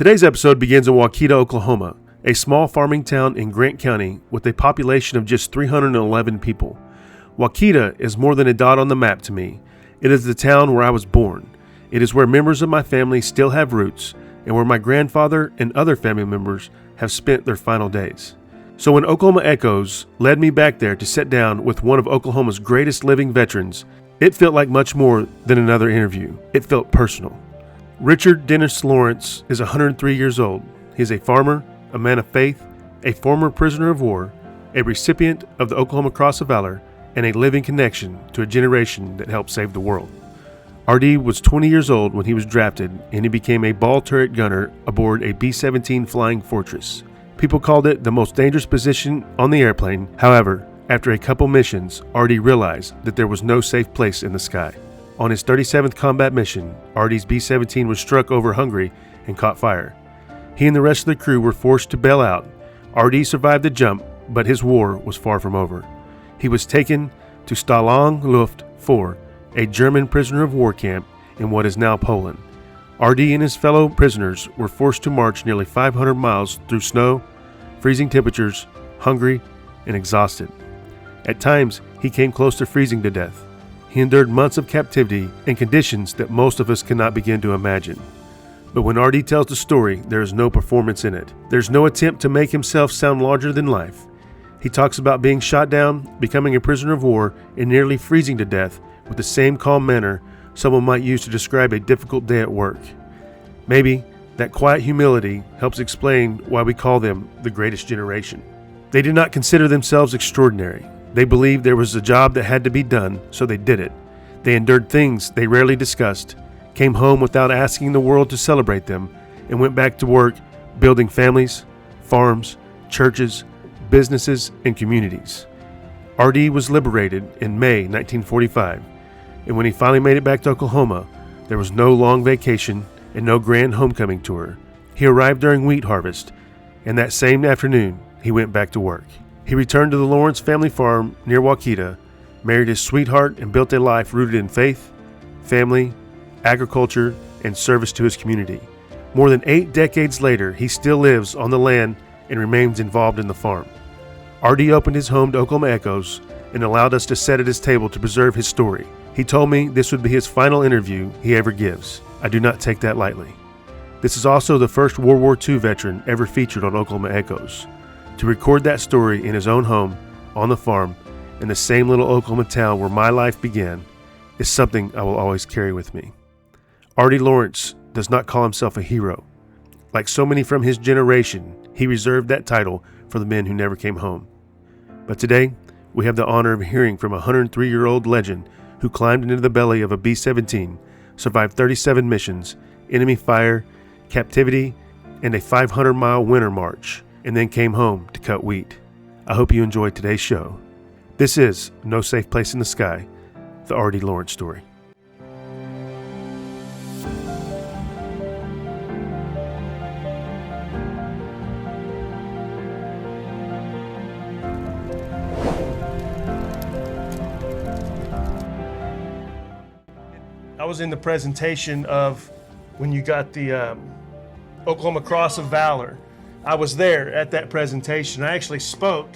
Today's episode begins in Waukeeta, Oklahoma, a small farming town in Grant County with a population of just 311 people. Waukeeta is more than a dot on the map to me. It is the town where I was born. It is where members of my family still have roots and where my grandfather and other family members have spent their final days. So when Oklahoma Echoes led me back there to sit down with one of Oklahoma's greatest living veterans, it felt like much more than another interview. It felt personal. Richard Dennis Lawrence is 103 years old. He is a farmer, a man of faith, a former prisoner of war, a recipient of the Oklahoma Cross of Valor, and a living connection to a generation that helped save the world. RD was 20 years old when he was drafted, and he became a ball turret gunner aboard a B-17 Flying Fortress. People called it the most dangerous position on the airplane. However, after a couple missions, RD realized that there was no safe place in the sky. On his 37th combat mission, RD's B-17 was struck over Hungary and caught fire. He and the rest of the crew were forced to bail out. RD survived the jump, but his war was far from over. He was taken to Stalag Luft 4, a German prisoner of war camp in what is now Poland. RD and his fellow prisoners were forced to march nearly 500 miles through snow, freezing temperatures, hungry, and exhausted. At times, he came close to freezing to death. He endured months of captivity in conditions that most of us cannot begin to imagine. But when RD tells the story, there is no performance in it. There's no attempt to make himself sound larger than life. He talks about being shot down, becoming a prisoner of war, and nearly freezing to death with the same calm manner someone might use to describe a difficult day at work. Maybe that quiet humility helps explain why we call them the greatest generation. They did not consider themselves extraordinary. They believed there was a job that had to be done, so they did it. They endured things they rarely discussed, came home without asking the world to celebrate them, and went back to work building families, farms, churches, businesses, and communities. RD was liberated in May 1945, and when he finally made it back to Oklahoma, there was no long vacation and no grand homecoming tour. He arrived during wheat harvest, and that same afternoon, he went back to work. He returned to the Lawrence family farm near Waukeeta, married his sweetheart, and built a life rooted in faith, family, agriculture, and service to his community. More than 8 decades later, he still lives on the land and remains involved in the farm. RD opened his home to Oklahoma Echoes and allowed us to sit at his table to preserve his story. He told me this would be his final interview he ever gives. I do not take that lightly. This is also the first World War II veteran ever featured on Oklahoma Echoes. To record that story in his own home, on the farm, in the same little Oklahoma town where my life began, is something I will always carry with me. RD Lawrence does not call himself a hero. Like so many from his generation, he reserved that title for the men who never came home. But today, we have the honor of hearing from a 103-year-old legend who climbed into the belly of a B-17, survived 37 missions, enemy fire, captivity, and a 500-mile winter march, and then came home to cut wheat. I hope you enjoyed today's show. This is No Safe Place in the Sky, the RD Lawrence story. I was in the presentation of when you got the Oklahoma Cross of Valor. I was there at that presentation. I actually spoke.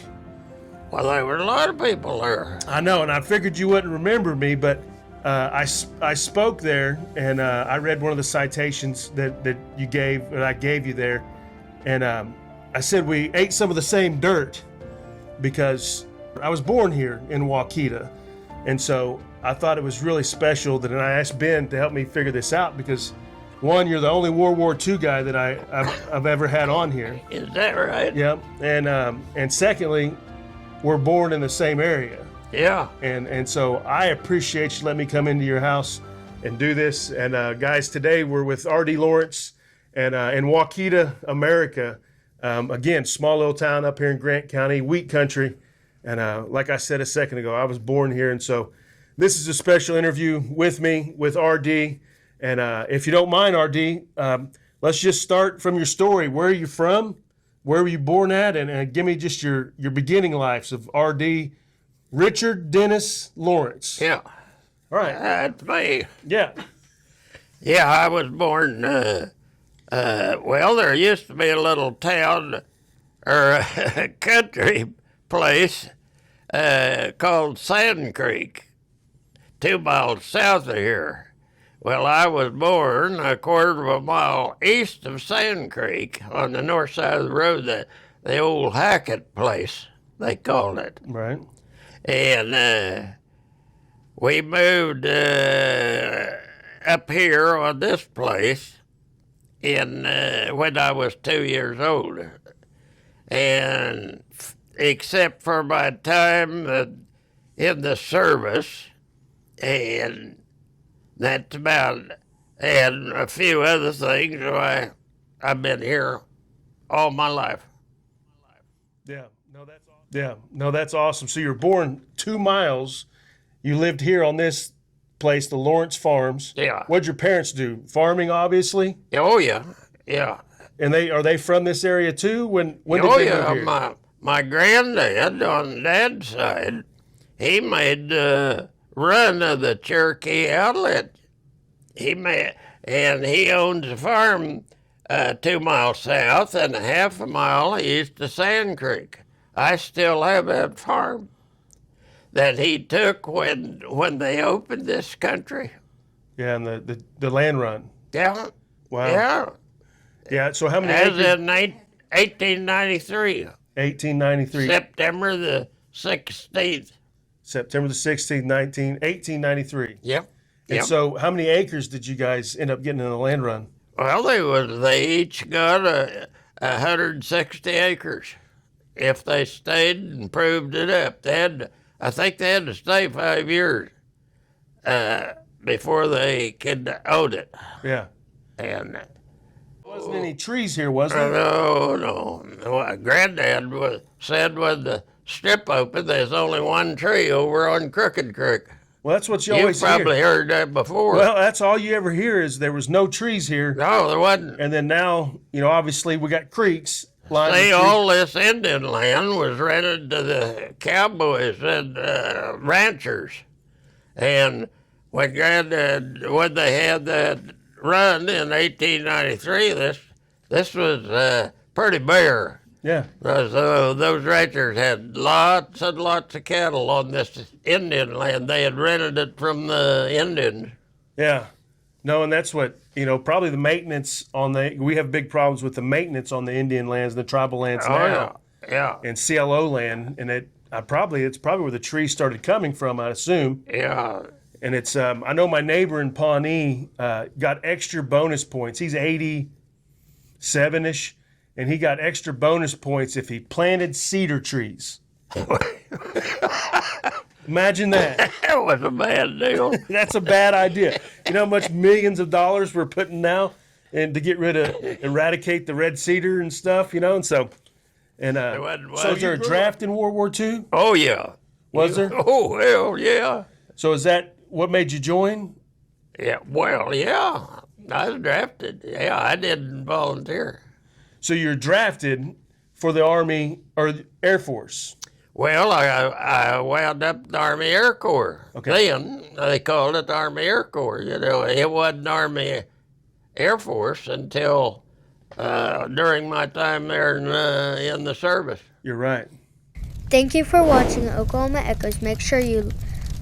Well, there were a lot of people there. I know, and I figured you wouldn't remember me, but I spoke there, and I read one of the citations that I gave you there, and I said we ate some of the same dirt because I was born here in Waukeeta, and so I thought it was really special that, and I asked Ben to help me figure this out because, one, you're the only World War II guy that I've ever had on here. Is that right? Yep. And secondly, we're born in the same area. Yeah. And so I appreciate you letting me come into your house and do this. And guys, today we're with RD Lawrence and in Waukeeta, America. Again, small little town up here in Grant County, wheat country. And like I said a second ago, I was born here. And so this is a special interview with me, with RD. And if you don't mind, RD, let's just start from your story. Where are you from? Where were you born at? And give me just your beginning lives of RD Richard Dennis Lawrence. Yeah. All right. That's me. Yeah. Yeah, I was born Well, there used to be a little town or a country place called Sand Creek, 2 miles south of here. Well, I was born a quarter of a mile east of Sand Creek on the north side of the road, the old Hackett place, they called it. Right. And we moved up here on this place when I was 2 years old. And except for my time in the service, and that's about, and a few other things, so I've been here all my life. Yeah. No, that's awesome. Yeah. No, that's awesome. So you were born 2 miles. You lived here on this place, the Lawrence Farms. Yeah. What'd your parents do? Farming, obviously. Oh yeah, yeah. And are they from this area too? When did Oh they yeah, move here? my granddad on Dad's side, he made the run of the Cherokee Outlet. And he owns a farm 2 miles south and a half a mile east of Sand Creek. I still have that farm that he took when they opened this country. Yeah, and the land run. Yeah. Wow. Yeah. Yeah. So how many As acres? in 1893. 1893. September the 16th. September the 16th, 1893. Yep. And Yep. so how many acres did you guys end up getting in the land run? Well, they each got 160 acres. If they stayed and proved it up, I think they had to stay 5 years before they could own it. Yeah. And Wasn't any trees here, was there? no. Granddad said when the strip opened, there's only one tree over on Crooked Creek. Well, that's what you You've always probably hear. heard that before. Well, that's all you ever hear is there was no trees here. No, there wasn't. And then now, obviously we got creeks. lined with See, trees. all this Indian land was rented to the cowboys and ranchers. And when they had that run in 1893, this was pretty bare. Yeah. Those ranchers had lots and lots of cattle on this Indian land. They had rented it from the Indians. Yeah. No, and that's what, probably the maintenance we have big problems with the maintenance on the Indian lands and the tribal lands now. Yeah. And CLO land, and it's probably where the trees started coming from, I assume. Yeah. And it's I know my neighbor in Pawnee got extra bonus points. He's 87-ish, and he got extra bonus points if he planted cedar trees. Imagine that. That was a bad deal. That's a bad idea. You know how much millions of dollars we're putting now and to eradicate the red cedar and stuff, and so. And so is there a draft in World War II? Oh, yeah. Was there? Oh, well, yeah. So is that what made you join? Yeah, well, yeah. I was drafted. Yeah, I didn't volunteer. So you're drafted for the Army or the Air Force. Well, I wound up in the Army Air Corps. Okay. Then they called it the Army Air Corps. It wasn't Army Air Force until during my time there in the service. You're right. Thank you for watching Oklahoma Echoes. Make sure you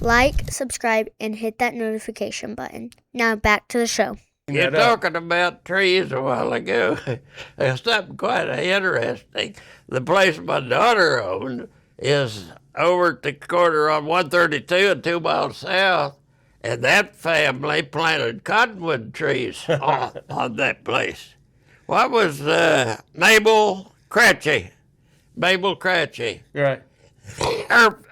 like, subscribe, and hit that notification button. Now back to the show. You're talking about trees a while ago. There's something quite interesting. The place my daughter owned is over at the corner on 132 and 2 miles south, and that family planted cottonwood trees on that place. What was Mabel Cratchey? Mabel Cratchey. You're right.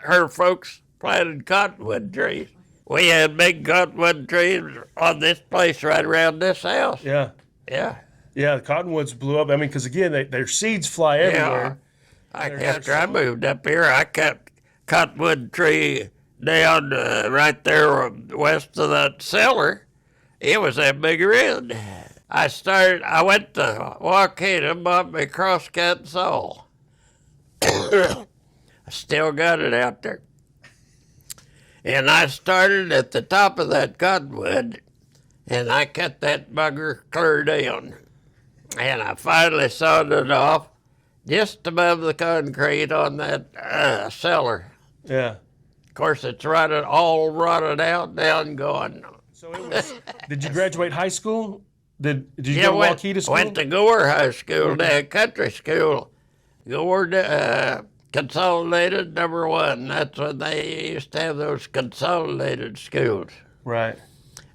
Her folks planted cottonwood trees. We had big cottonwood trees on this place right around this house. Yeah. Yeah. Yeah, the cottonwoods blew up. I mean, because again, their seeds fly everywhere. After I moved up here, I cut cottonwood tree down right there west of that cellar. It was that big around. I went to Waukeeta and bought me a crosscut saw. I still got it out there. And I started at the top of that cottonwood, and I cut that bugger clear down. And I finally sawed it off just above the concrete on that cellar. Yeah. Of course, it's all rotted out, down going. So it was. Did you graduate high school? Did you go to Waukeeta school? Went to Gore High School, country school. Gore Consolidated #1. That's when they used to have those consolidated schools. Right.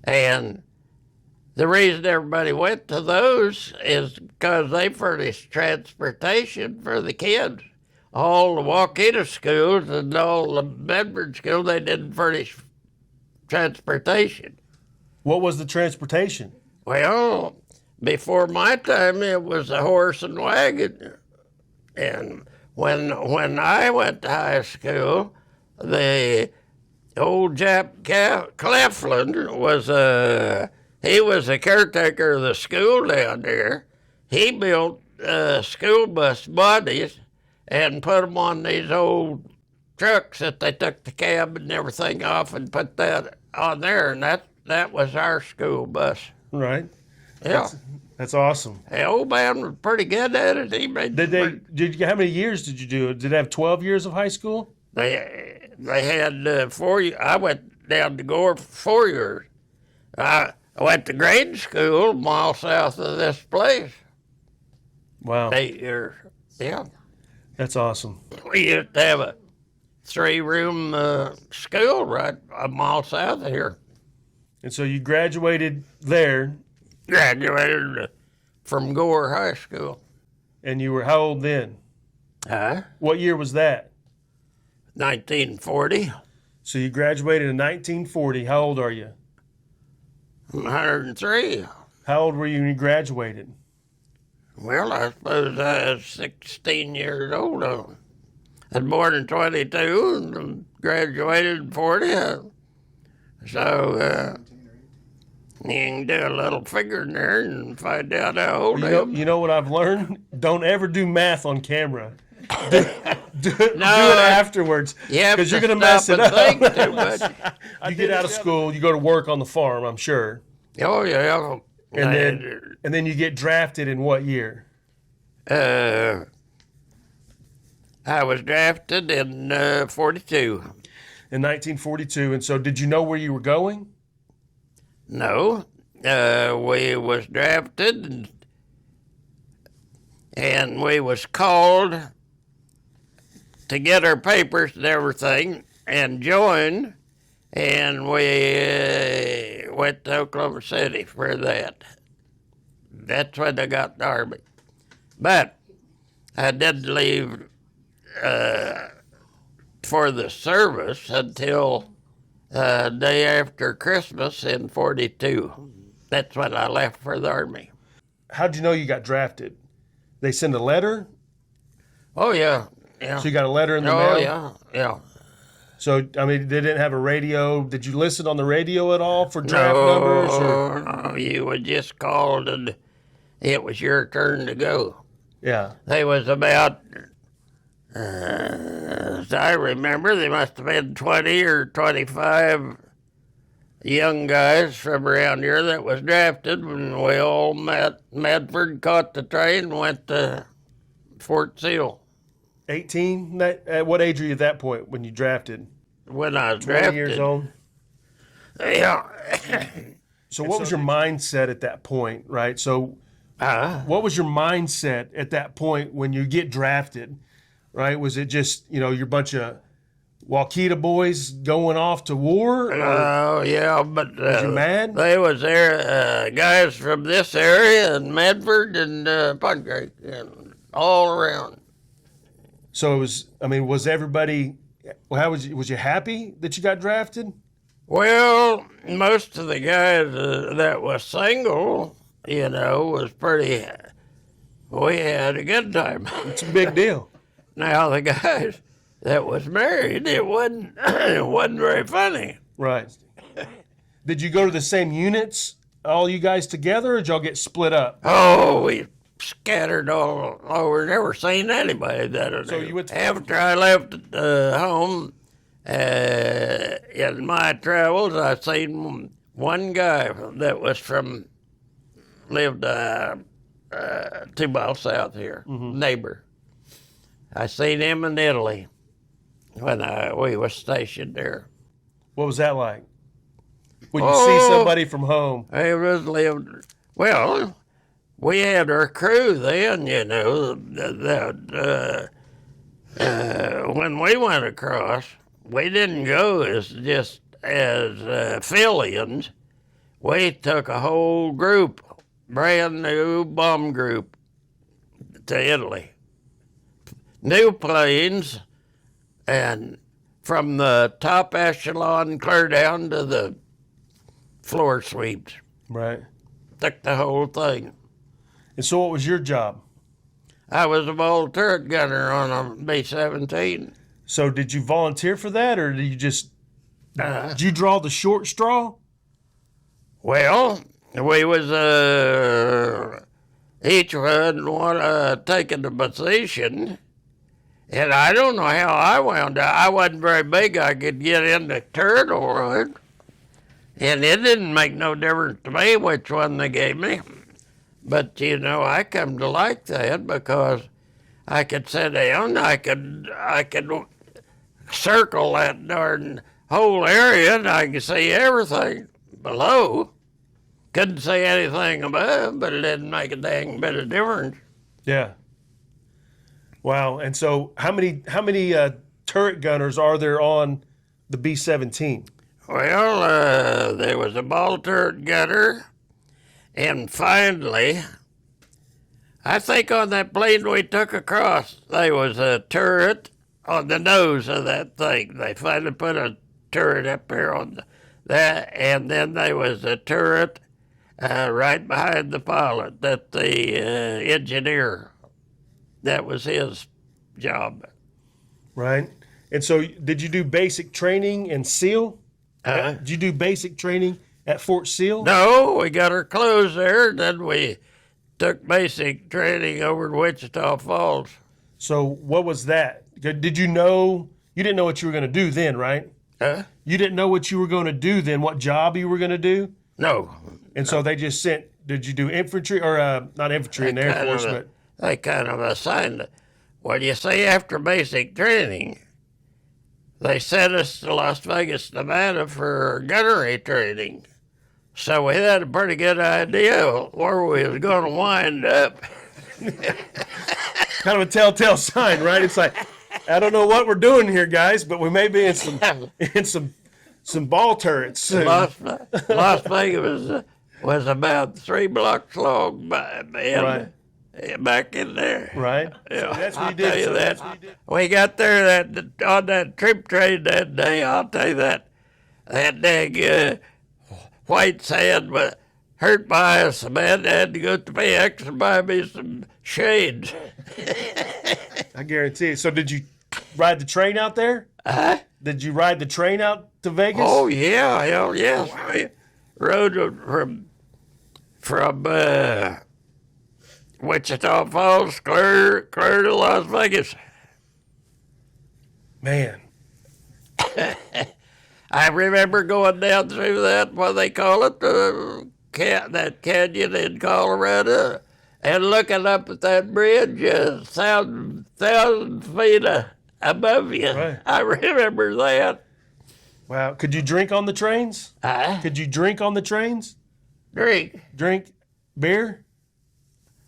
And the reason everybody went to those is because they furnished transportation for the kids. All the Waukeeta schools and all the Bedford schools, they didn't furnish transportation. What was the transportation? Well, before my time, it was a horse and wagon. And when I went to high school, the old Jap Clefland was he was a caretaker of the school down there. He built school bus bodies and put them on these old trucks that they took the cab and everything off and put that on there, and that was our school bus. Right. Yeah. That's awesome. The old man was pretty good at it. He made How many years did you do it? Did it have 12 years of high school? They had 4 years. I went down to Gore for 4 years. I went to grade school a mile south of this place. Wow. 8 years. Yeah. That's awesome. We used to have a 3-room school right a mile south of here. And so you graduated there. Graduated from Gore High School. And you were how old then? What year was that? 1940. So you graduated in 1940. How old are you? 103. How old were you when you graduated? Well, I suppose I was 16 years old. I was born in 22 and graduated in 40. So you can do a little figure in there and find out how old I am. You know what I've learned? Don't ever do math on camera. Do it afterwards. Yeah, because you're going to mess it up. Think too much. You get out of school, you go to work on the farm, I'm sure. Oh, yeah. And then you get drafted in what year? I was drafted in 42. In 1942. And so did you know where you were going? No. We was drafted and we was called to get our papers and everything and join, and we went to Oklahoma City for that. That's when I got the Army. But I didn't leave for the service until day after Christmas in 42. That's when I left for the Army. How'd you know you got drafted? They send a letter? Oh, yeah. Yeah. So you got a letter in the mail? Oh, yeah. So, I mean, they didn't have a radio. Did you listen on the radio at all for draft numbers? No, you were just called and it was your turn to go. Yeah. They was about, as I remember, they must have been 20 or 25 young guys from around here that was drafted when we all met. Medford caught the train and went to Fort Sill. 18? At what age were you at that point when you drafted? When I was 20 drafted. years old? Yeah. So what was your mindset at that point, right? So what was your mindset at that point when you get drafted, right? Was it just, your bunch of Waukeeta boys going off to war? Oh, yeah, but was you mad? They was there, guys from this area and Medford and Pine Creek and all around. So it was, was everybody, was you happy that you got drafted? Well, most of the guys that was single, was pretty, we had a good time. It's a big deal. Now the guys that was married, it wasn't very funny. Right. Did you go to the same units, all you guys together, or did y'all get split up? Oh, we scattered all over. Never seen anybody that I knew. So you went After I left home, in my travels, I seen one guy that was lived 2 miles south here, neighbor. I seen him in Italy when we was stationed there. What was that like? When you see somebody from home? He was lived, well, we had our crew then, you know, when we went across, we didn't go as fill-ins. We took a whole group, brand new bomb group, to Italy. New planes, and from the top echelon clear down to the floor sweeps. Right. Took the whole thing. And so what was your job? I was a ball turret gunner on a B-17. So did you volunteer for that, or did you just, did you draw the short straw? Well, we was each one taking the position, and I don't know how I wound up. I wasn't very big. I could get in the turret all right, and it didn't make no difference to me which one they gave me. But you know, I come to like that because I could sit down, I could circle that darn whole area, and I could see everything below. Couldn't see anything above, but it didn't make a dang bit of difference. Yeah. Wow. And so how many turret gunners are there on the B-17? Well, there was a ball turret gunner, and finally, I think on that plane we took across, there was a turret on the nose of that thing. They finally put a turret up there on that, and then there was a turret right behind the pilot, that the engineer, that was his job. Right. And so did you do basic training in SEAL? Did you do basic training at Fort Seal? No, we got our clothes there, and then we took basic training over in Wichita Falls. So what was that? Did you know, you didn't know what you were going to do then, right? You didn't know what you were going to do then, what job you were going to do? No. And so they just sent, did you do infantry, or not infantry in the Air Force, but? They kind of assigned it. Well, you see, after basic training, they sent us to Las Vegas, Nevada for gunnery training. So we had a pretty good idea where we was going to wind up. Kind of a telltale sign, right? It's like, I don't know what we're doing here, guys, but we may be in some ball turrets soon. Las Vegas was about 3 blocks long right. Back in there. Right. Yeah, So that's what I'll you did. tell you So that. that's what you did. We got there on that trip train that day. I'll tell you that dang white sand was hurt my eyes. The man had to go to PX and buy me some shades. I guarantee it. So did you ride the train out there? Did you ride the train out to Vegas? Oh yeah, hell yes. We rode from Wichita Falls clear to Las Vegas. Man. I remember going down through that, what they call it, that canyon in Colorado, and looking up at that bridge, 1,000 feet above you. Right. I remember that. Wow. Could you drink on the trains? Could you drink on the trains? Drink. Drink beer?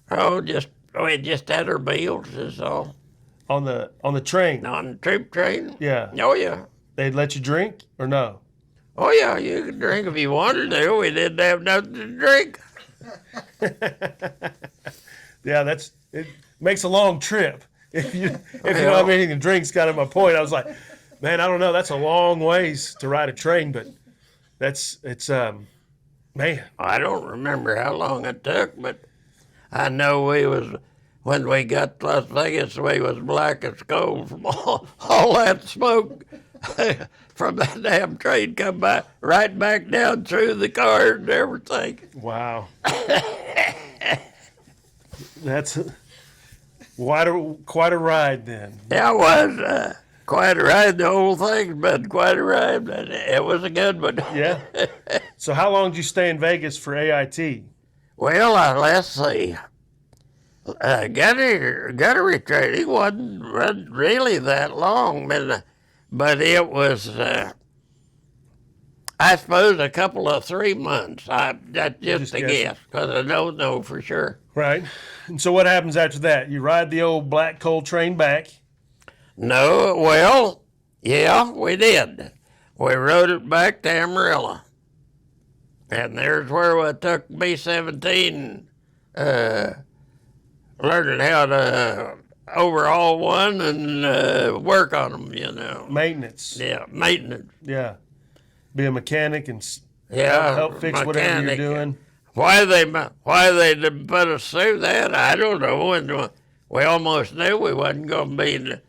We just had our meals, is all. On the train? On the troop train? Yeah. Oh, yeah. They'd let you drink or no? Oh, yeah, you could drink if you wanted to. We didn't have nothing to drink. Yeah, it makes a long trip. If you don't have anything to drink's kind of my point. I was like, man, I don't know. That's a long ways to ride a train, but man. I don't remember how long it took, but I know when we got to Las Vegas, we was black as coal from all that smoke from that damn train come by, right back down through the cars and everything. Wow. That's quite a ride then. Yeah, it was quite a ride. The whole thing's been quite a ride, but it was a good one. Yeah. So how long did you stay in Vegas for AIT? Well, let's see. Gunnery training wasn't really that long, but it was, I suppose, a couple of 3 months. That's just a guess, because I don't know for sure. Right. And so what happens after that? You ride the old black coal train back. No, well, yeah, we did. We rode it back to Amarillo. And there's where I took B-17, learning how to overhaul one and work on them, you know. Maintenance. Yeah, maintenance. Yeah. Be a mechanic and help fix whatever you're doing. Why they didn't put us through that, I don't know. And we almost knew we wasn't going to be the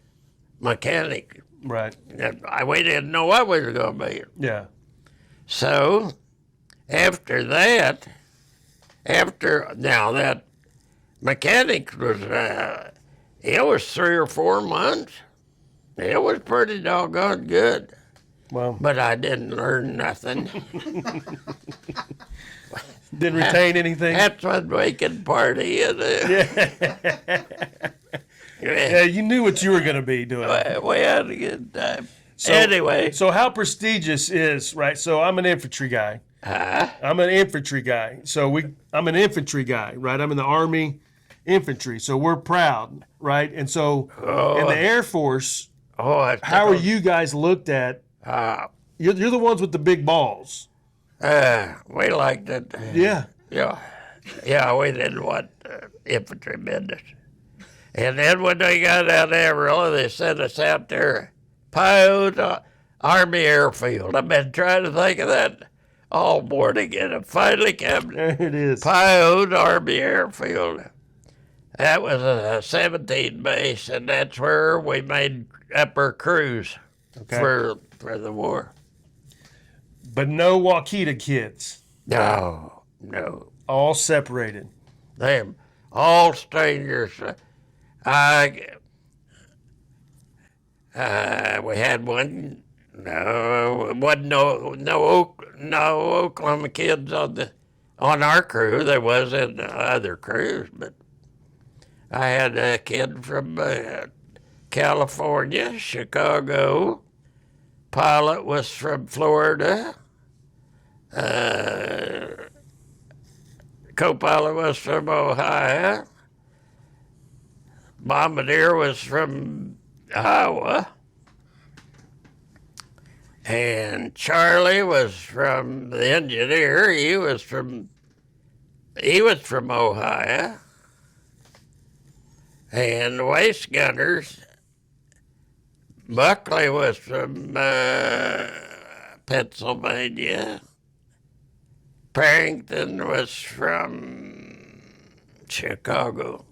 mechanic. Right. We didn't know what we were going to be. Yeah. So after that, now that mechanics was, it was 3 or 4 months. It was pretty doggone good. Well, but I didn't learn nothing. Didn't retain anything? That's what wicked party is. Yeah, you knew what you were going to be doing. We had a good time. So, anyway. So how prestigious is, right? So I'm an infantry guy. I'm an infantry guy. I'm an infantry guy, right? I'm in the Army infantry. So we're proud, right? And so in the Air Force, how are you guys looked at? You're the ones with the big balls. We liked it. Yeah. Yeah, we didn't want infantry business. And then when they got out of Amarillo, they sent us out there, Paiute Army Airfield. I've been trying to think of that all morning, and it finally came. There it is. Paiute Army Airfield. That was a 17 base, and that's where we made upper crews for the war. But no Waukeeta kids. No. All separated. Them, all strangers. We had one. No, wasn't no Oklahoma kids on our crew. There was in other crews, but I had a kid from California, Chicago. Pilot was from Florida. Co-pilot was from Ohio. Bombardier was from Iowa. And Charlie was from the engineer. He was from Ohio. And the waist gunners, Buckley was from Pennsylvania. Parrington was from Chicago.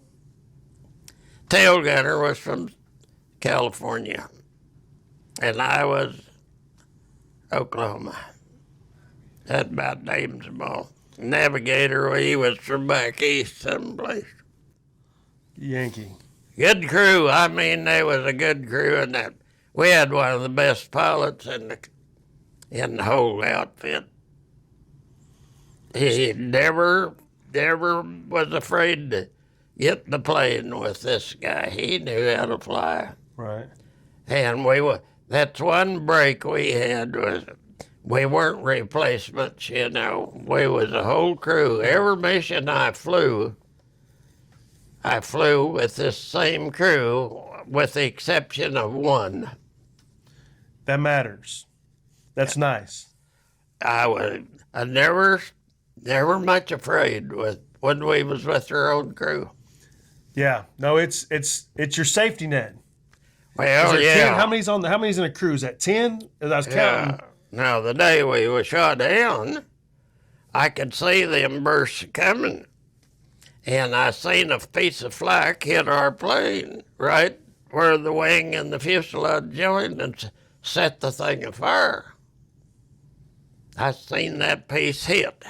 Tail gunner was from California. And I was Oklahoma. That about names them all. Navigator, he was from back east someplace. Yankee. Good crew. I mean, they was a good crew, and that we had one of the the pilots in the whole outfit. He never was afraid to get in the plane with this guy. He knew how to fly. Right. And that's one break we had was we weren't replacements, you know. We was a whole crew. Every mission I flew with this same crew with the exception of one. That matters. That's nice. I never much afraid when we was with our own crew. Yeah. No, it's your safety net. Well, yeah. 10? How many's in a crew? Is that 10? I was counting. Now, the day we were shot down, I could see them bursts coming. And I seen a piece of flak hit our plane right where the wing and the fuselage joined and set the thing afire. I seen that piece hit.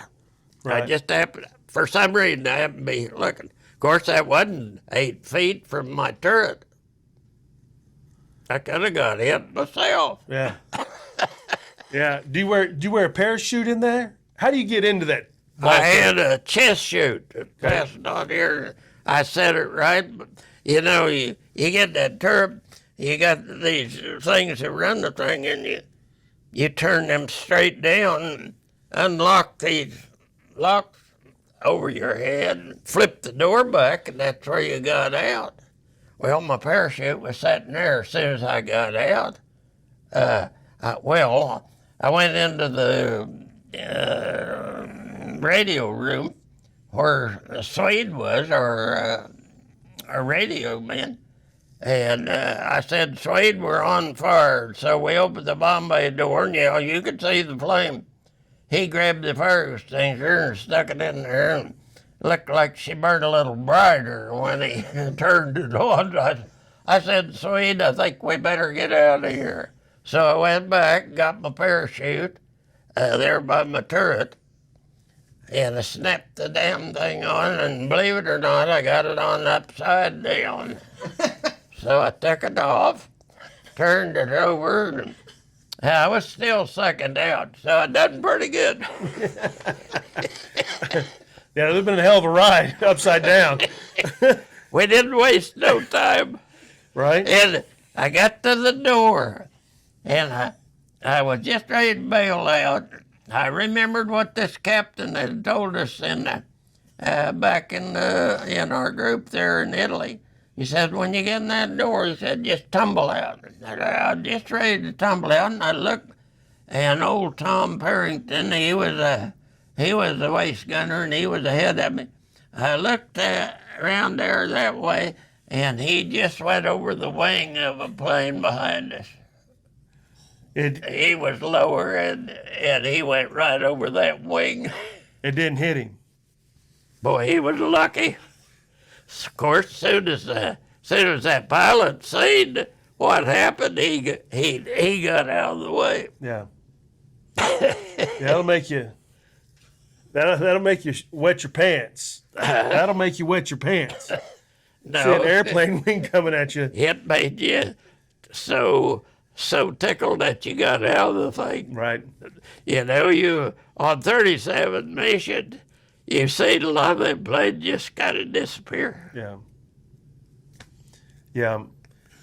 Right. I just happened, for some reason, I happened to be looking. Of course, that wasn't 8 feet from my turret. I could have got hit myself. Yeah. Yeah. Do you wear a parachute in there? How do you get into that? I had a chest chute that passed on here. I said it right, but you know, you get that turret, you got these things that run the thing, and you turn them straight down, and unlock these locks over your head, and flip the door back, and that's where you got out. Well, my parachute was sitting there as soon as I got out. I went into the radio room where Swede was, our radio man. And I said, Swede, we're on fire. So we opened the Bombay door, and you could see the flame. He grabbed the fire extinguisher and stuck it in there, and looked like she burned a little brighter when he turned it on. I said, Swede, I think we better get out of here. So I went back, got my parachute there by my turret, and I snapped the damn thing on, and believe it or not, I got it on upside down. So I took it off, turned it over, and I was still sucking out, so I done pretty good. Yeah, it would have been a hell of a ride upside down. We didn't waste no time. Right? And I got to the door, and I was just ready to bail out. I remembered what this captain had told us back in our group there in Italy. He said, when you get in that door, he said, just tumble out. I was just ready to tumble out, and I looked, and old Tom Parrington, he was the waist gunner, and he was ahead of me. I looked around there that way, and he just went over the wing of a plane behind us. He was lower, and he went right over that wing. It didn't hit him. Boy, he was lucky. Of course, soon as that pilot seen what happened, he got out of the way. Yeah. That'll make you wet your pants. That'll make you wet your pants. No, see an airplane wing coming at you. It made you so tickled that you got out of the thing. Right. You know, you on 37 mission, you've seen a lot of them planes just kind of disappear. Yeah.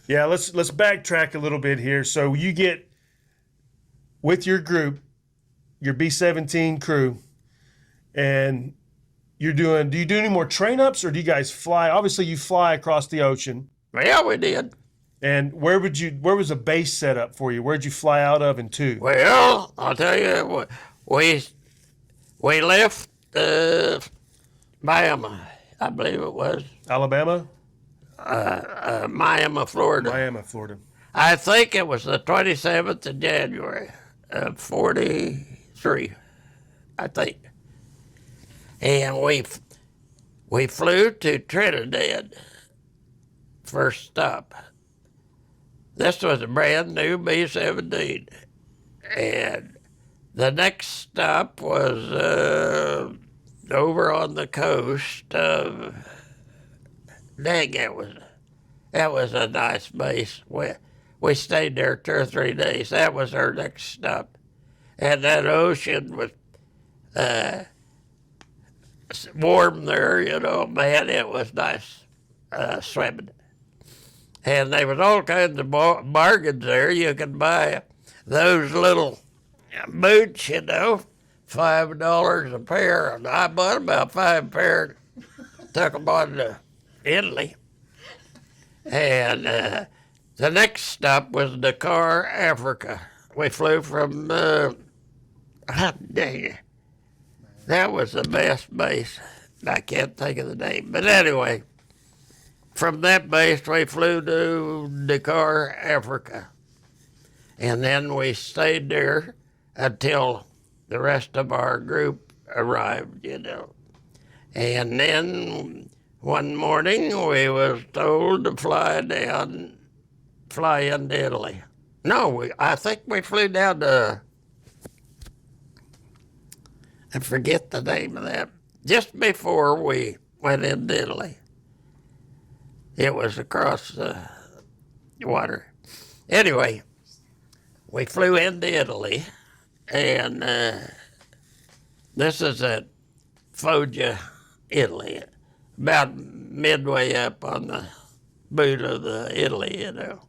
Let's backtrack a little bit here. So you get with your group, your B-17 crew, and do you do any more train ups, or do you guys fly? Obviously, you fly across the ocean. Yeah, we did. And where was a base set up for you? Where'd you fly out of and to? Well, I'll tell you, we left Miami, I believe it was. Alabama? Miami, Florida. Miami, Florida. I think it was the 27th of January of 43, I think. And we flew to Trinidad, first stop. This was a brand new B-17. And the next stop was over on the coast of, that was a nice base. We stayed there 2 or 3 days. That was our next stop. And that ocean was warm there, you know, man, it was nice swimming. And there was all kinds of bargains there. You could buy those little boots, you know, $5 a pair. And I bought about 5 pair, took them on to Italy. And the next stop was Dakar, Africa. We flew from, that was the best base. I can't think of the name. But anyway, from that base, we flew to Dakar, Africa. And then we stayed there until the rest of our group arrived, you know. And then one morning, we was told to fly into Italy. No, I think we flew down to, I forget the name of that, just before we went into Italy. It was across the water. Anyway, we flew into Italy, and this is at Foggia, Italy. about midway up on the boot of the Italy, you know.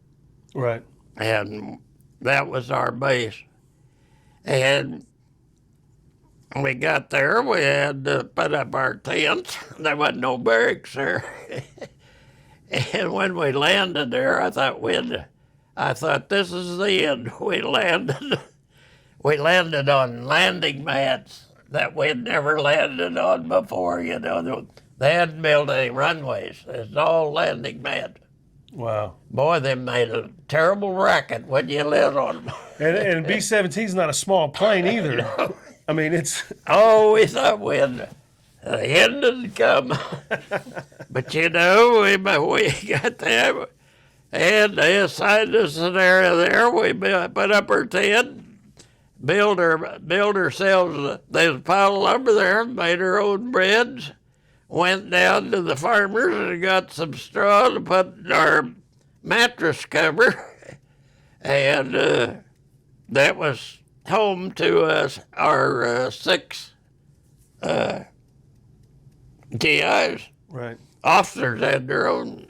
Right. And that was our base. And we got there, we had to put up our tents. There wasn't no barracks there. And when we landed there, I thought this is the end. We landed on landing mats that we'd never landed on before, you know. They hadn't built any runways. It's all landing mats. Wow. Boy, they made a terrible racket when you lit on them. And B-17 is not a small plane either. No. I mean, it's... Oh, we thought the end had come. But, you know, we got there, and they assigned us an area there. We put up our tent, build ourselves, there's a pile of lumber there, made our own beds, went down to the farmers and got some straw to put in our mattress cover, and that was home to us, our 6 TIs. Right. Officers had their own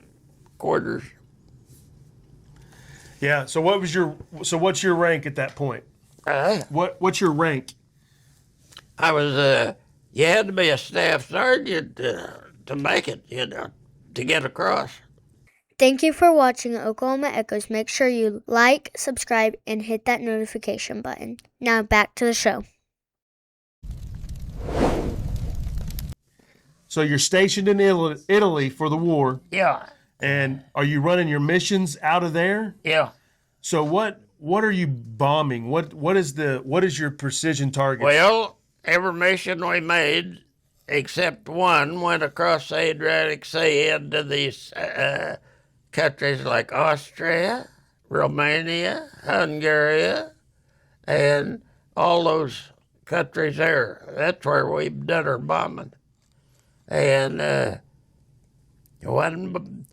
quarters. Yeah, so what's your rank at that point? What's your rank? I was, you had to be a staff sergeant to make it, you know, to get across. Thank you for watching Oklahoma Echoes. Make sure you like, subscribe, and hit that notification button. Now back to the show. So you're stationed in Italy for the war. Yeah. And are you running your missions out of there? Yeah. So what are you bombing? What is your precision target? Well, every mission we made, except one, went across the Adriatic Sea into these countries like Austria, Romania, Hungary, and all those countries there. That's where we've done our bombing. And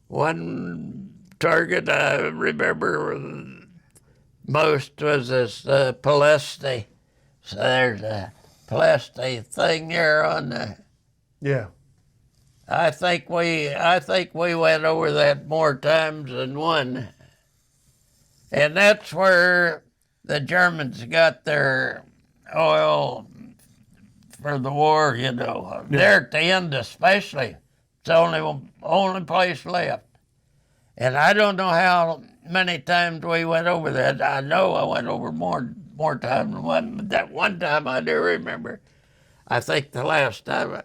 one target I remember most was this Palesti. So there's a Palesti thing there on the. Yeah. I think we went over that more times than one. And that's where the Germans got their oil for the war, you know. Yeah. There at the end especially. It's the only place left. And I don't know how many times we went over that. I know I went over more times than one, but that one time I do remember. I think the last time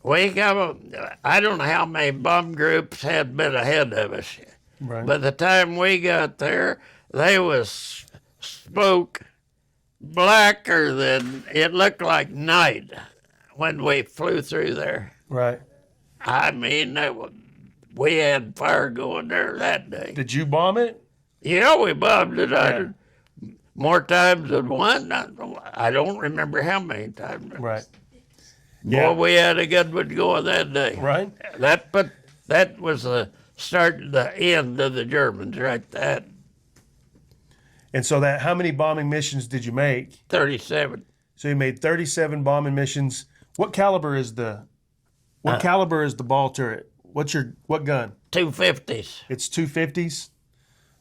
I don't know how many bomb groups had been ahead of us. Right. By the time we got there, they was smoke blacker than it looked like night when we flew through there. Right. I mean, we had fire going there that day. Did you bomb it? Yeah, we bombed it. Yeah. More times than one. I don't remember how many times. Right. Boy, we had a good one going that day. Right. That was the start, the end of the Germans, right? That. And so how many bombing missions did you make? 37. So you made 37 bombing missions. What caliber is the ball turret? What gun? 250s. It's 250s.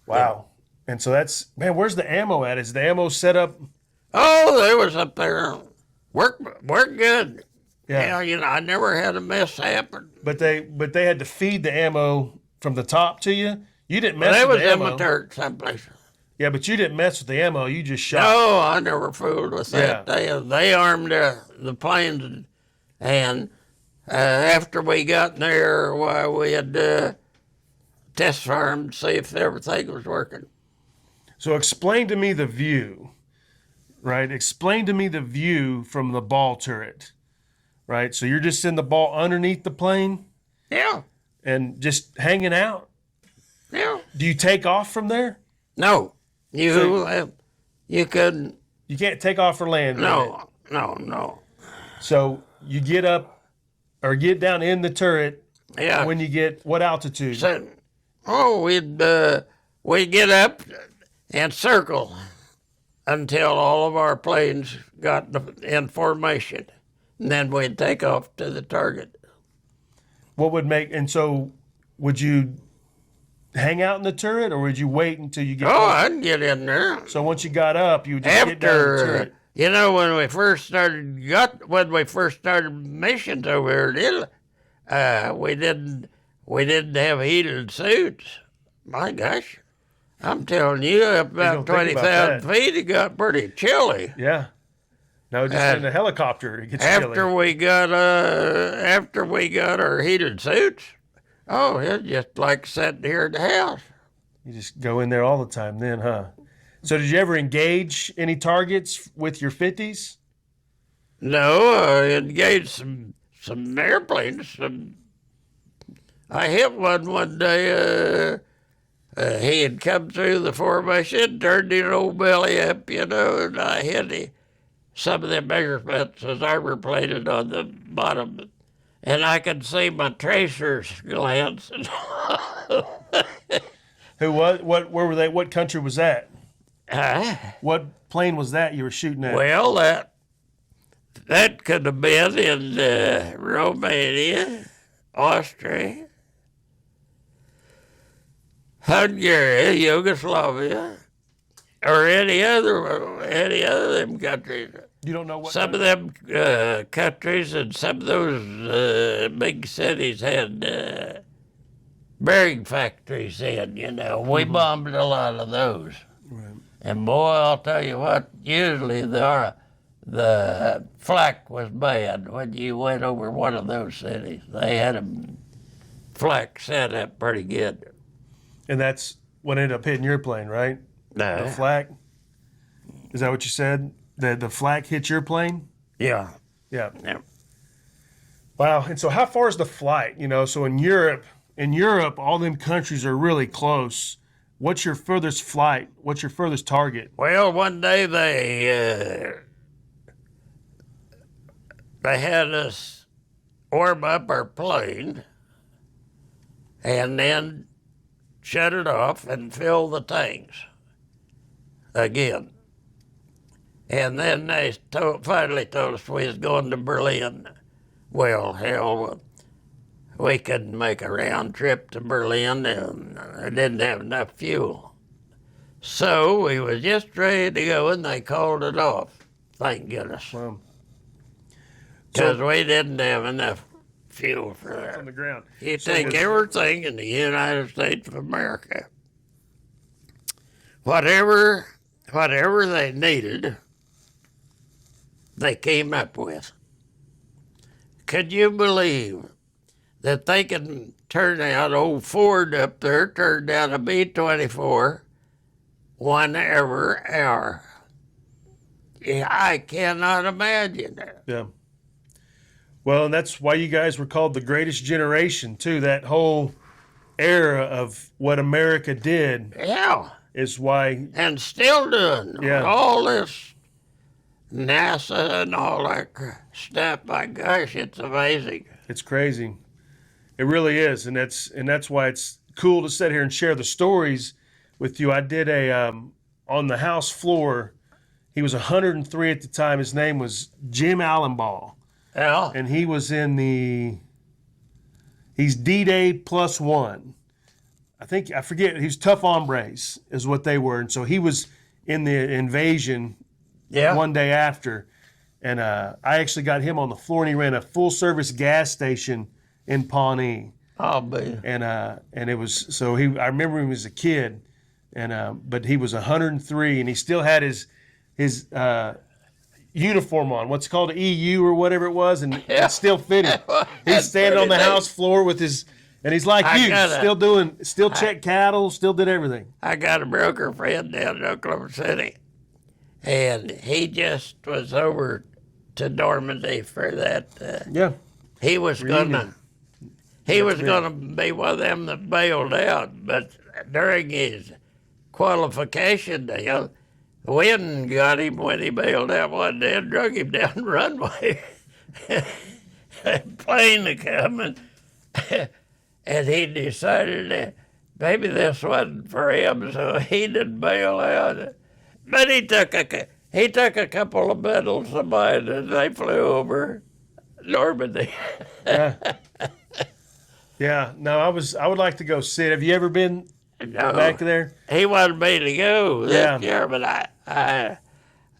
Wow. And so where's the ammo at? Is the ammo set up? Oh, they was up there. Work good. Yeah. You know, I never had a mess happen. But they had to feed the ammo from the top to you. You didn't mess They with was the in ammo. the dirt someplace. Yeah, but you didn't mess with the ammo. You just shot. No, I never fooled with that. Yeah. They armed the planes, and after we got there, we had test fire them to see if everything was working. So explain to me the view, right? Explain to me the view from the ball turret, right? So you're just in the ball underneath the plane? Yeah. And just hanging out? Yeah. Do you take off from there? No. You couldn't. You can't take off or land. No. So you get up or get down in the turret. Yeah. When you get what altitude? So, we'd get up and circle until all of our planes got in formation. And then we'd take off to the target. What would make, and so would you hang out in the turret, or would you wait until you get Oh, close? I'd get in there. So once you got up, you would just get down in the turret. You know, when we first started missions over here in Italy, we didn't have heated suits. My gosh, I'm telling you, up about don't think about 20,000 that. feet, it got pretty chilly. Yeah. No, just in a helicopter, it gets chilly. After we got our heated suits, oh, it's just like sitting here in the house. You just go in there all the time then, huh? So did you ever engage any targets with your 50s? No, I engaged some airplanes. I hit one day. He had come through the formation, turned his old belly up, and I hit some of the measurements was armor plated on the bottom, and I could see my tracers glancing. Who was? Where were they? What country was that? Uh, What plane was that you were shooting at? well, that could have been in Romania, Austria, Hungary, Yugoslavia, or any other of them countries. You don't know what? Some of them countries and some of those big cities had bearing factories in, We bombed a lot of those. Right. And boy, I'll tell you what, usually the flak was bad when you went over one of those cities. They had a flak set up pretty good. And that's what ended up hitting your plane, right? The flak? Is that what you said? The flak hit your plane? Yeah. Yeah. Yeah. Wow. And so how far is the flight? So in Europe, all them countries are really close. What's your furthest flight? What's your furthest target? Well, one day they had us warm up our plane and then shut it off and fill the tanks again. And then they finally told us we was going to Berlin. Well, hell, we couldn't make a round trip to Berlin and I didn't have enough fuel. So we was just ready to go and they called it off. Thank goodness. Wow. Because we didn't have enough fuel for that. On the ground. You take everything in the United States of America, whatever they needed, they came up with. Could you believe that they can turn out old Ford up there, turned out a B-24 1 hour? Yeah, I cannot imagine that. Yeah. Well, and that's why you guys were called the greatest generation, too. That whole era of what America did Yeah. is why. And still doing all this NASA and all that stuff. My gosh, it's amazing. It's crazy. It really is, and that's why it's cool to sit here and share the stories with you. I did on the house floor. He was 103 at the time. His name was Jim Allenball, Yeah. and he was he's D-Day plus one. I forget. He's tough hombres is what they were, and so he was in the invasion. Yeah. One day after, and I actually got him on the floor, and he ran a full-service gas station in Pawnee. I'll be. And it was so he. I remember him as a kid, but he was 103, and he still had his uniform on. What's called an EU or whatever it was, and it still fitted. He's standing on the house floor with his, and he's like still check cattle, still did everything. I got a broker friend down in Oklahoma City, and he just was over to Normandy for that. He was gonna be one of them that bailed out, but during his qualification deal, the wind got him when he bailed out one day and drug him down the runway. A plane was coming, and he decided that maybe this wasn't for him, so he didn't bail out. But he took a couple of medals of mine, and they flew over Normandy. Yeah. Yeah. No, I would like to go sit. Have you ever been No, back there? he wanted me to go Yeah. this year, but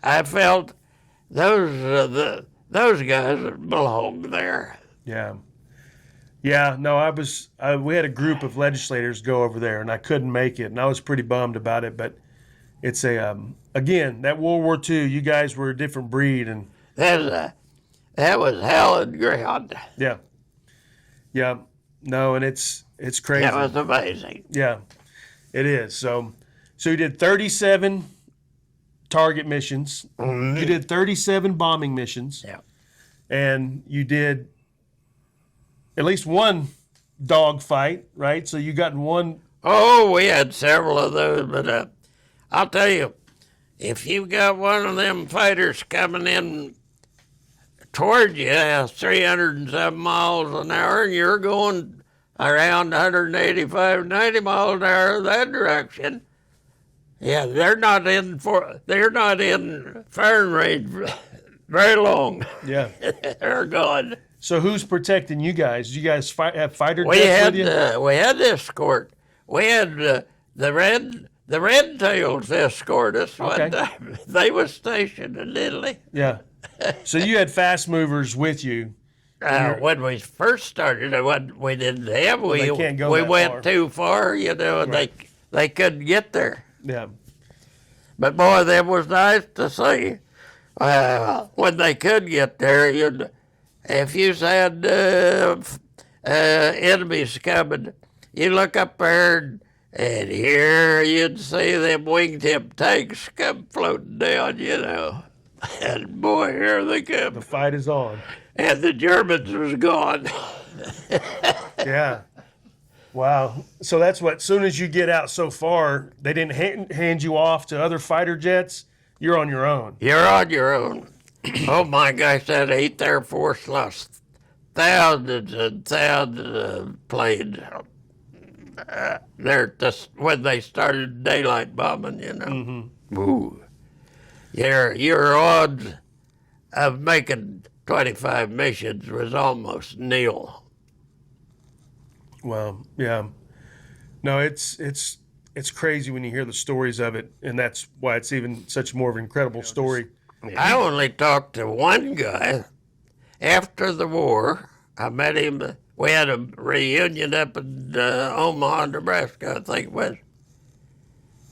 I felt those guys belong there. Yeah. Yeah, no, we had a group of legislators go over there, and I couldn't make it, and I was pretty bummed about it. But it's again, that World War II, you guys were a different breed, and That was hell and ground. yeah, yeah, no, and it's crazy. That was amazing. Yeah, it is. So you did 37 target missions, you did 37 bombing missions, Yeah. and you did at least one dog fight, right? So you got in one. Oh, we had several of those, but I'll tell you, if you got one of them fighters coming in toward you at 300 and some miles an hour, and you're going around 185, 90 miles an hour that direction, yeah, they're not in firing range very long. Yeah. They're gone. So who's protecting you guys? Do you guys have fighter jets with you? We had escort. We had the red tails escort us one time. They were stationed in Italy. Yeah. So you had fast movers with you. When we first started, we didn't have. They can't go we that went far. too far, and they couldn't get there. Yeah. But boy, that was nice to see. When they could get there, if you had enemies coming, you look up there, and here you'd see them wingtip tanks come floating down, And boy, here they come. The fight is on. And the Germans was gone. Yeah. Wow. So that's what, as soon as you get out so far, they didn't hand you off to other fighter jets. You're on your own. You're on your own. Oh my gosh, that 8th Air Force lost thousands and thousands of planes. When they started daylight bombing, Mm-hmm. Ooh. Your odds of making 25 missions was almost nil. Well, yeah. No, it's crazy when you hear the stories of it, and that's why it's even such more of an incredible story. I only talked to one guy after the war. I met him. We had a reunion up in Omaha, Nebraska, I think it was.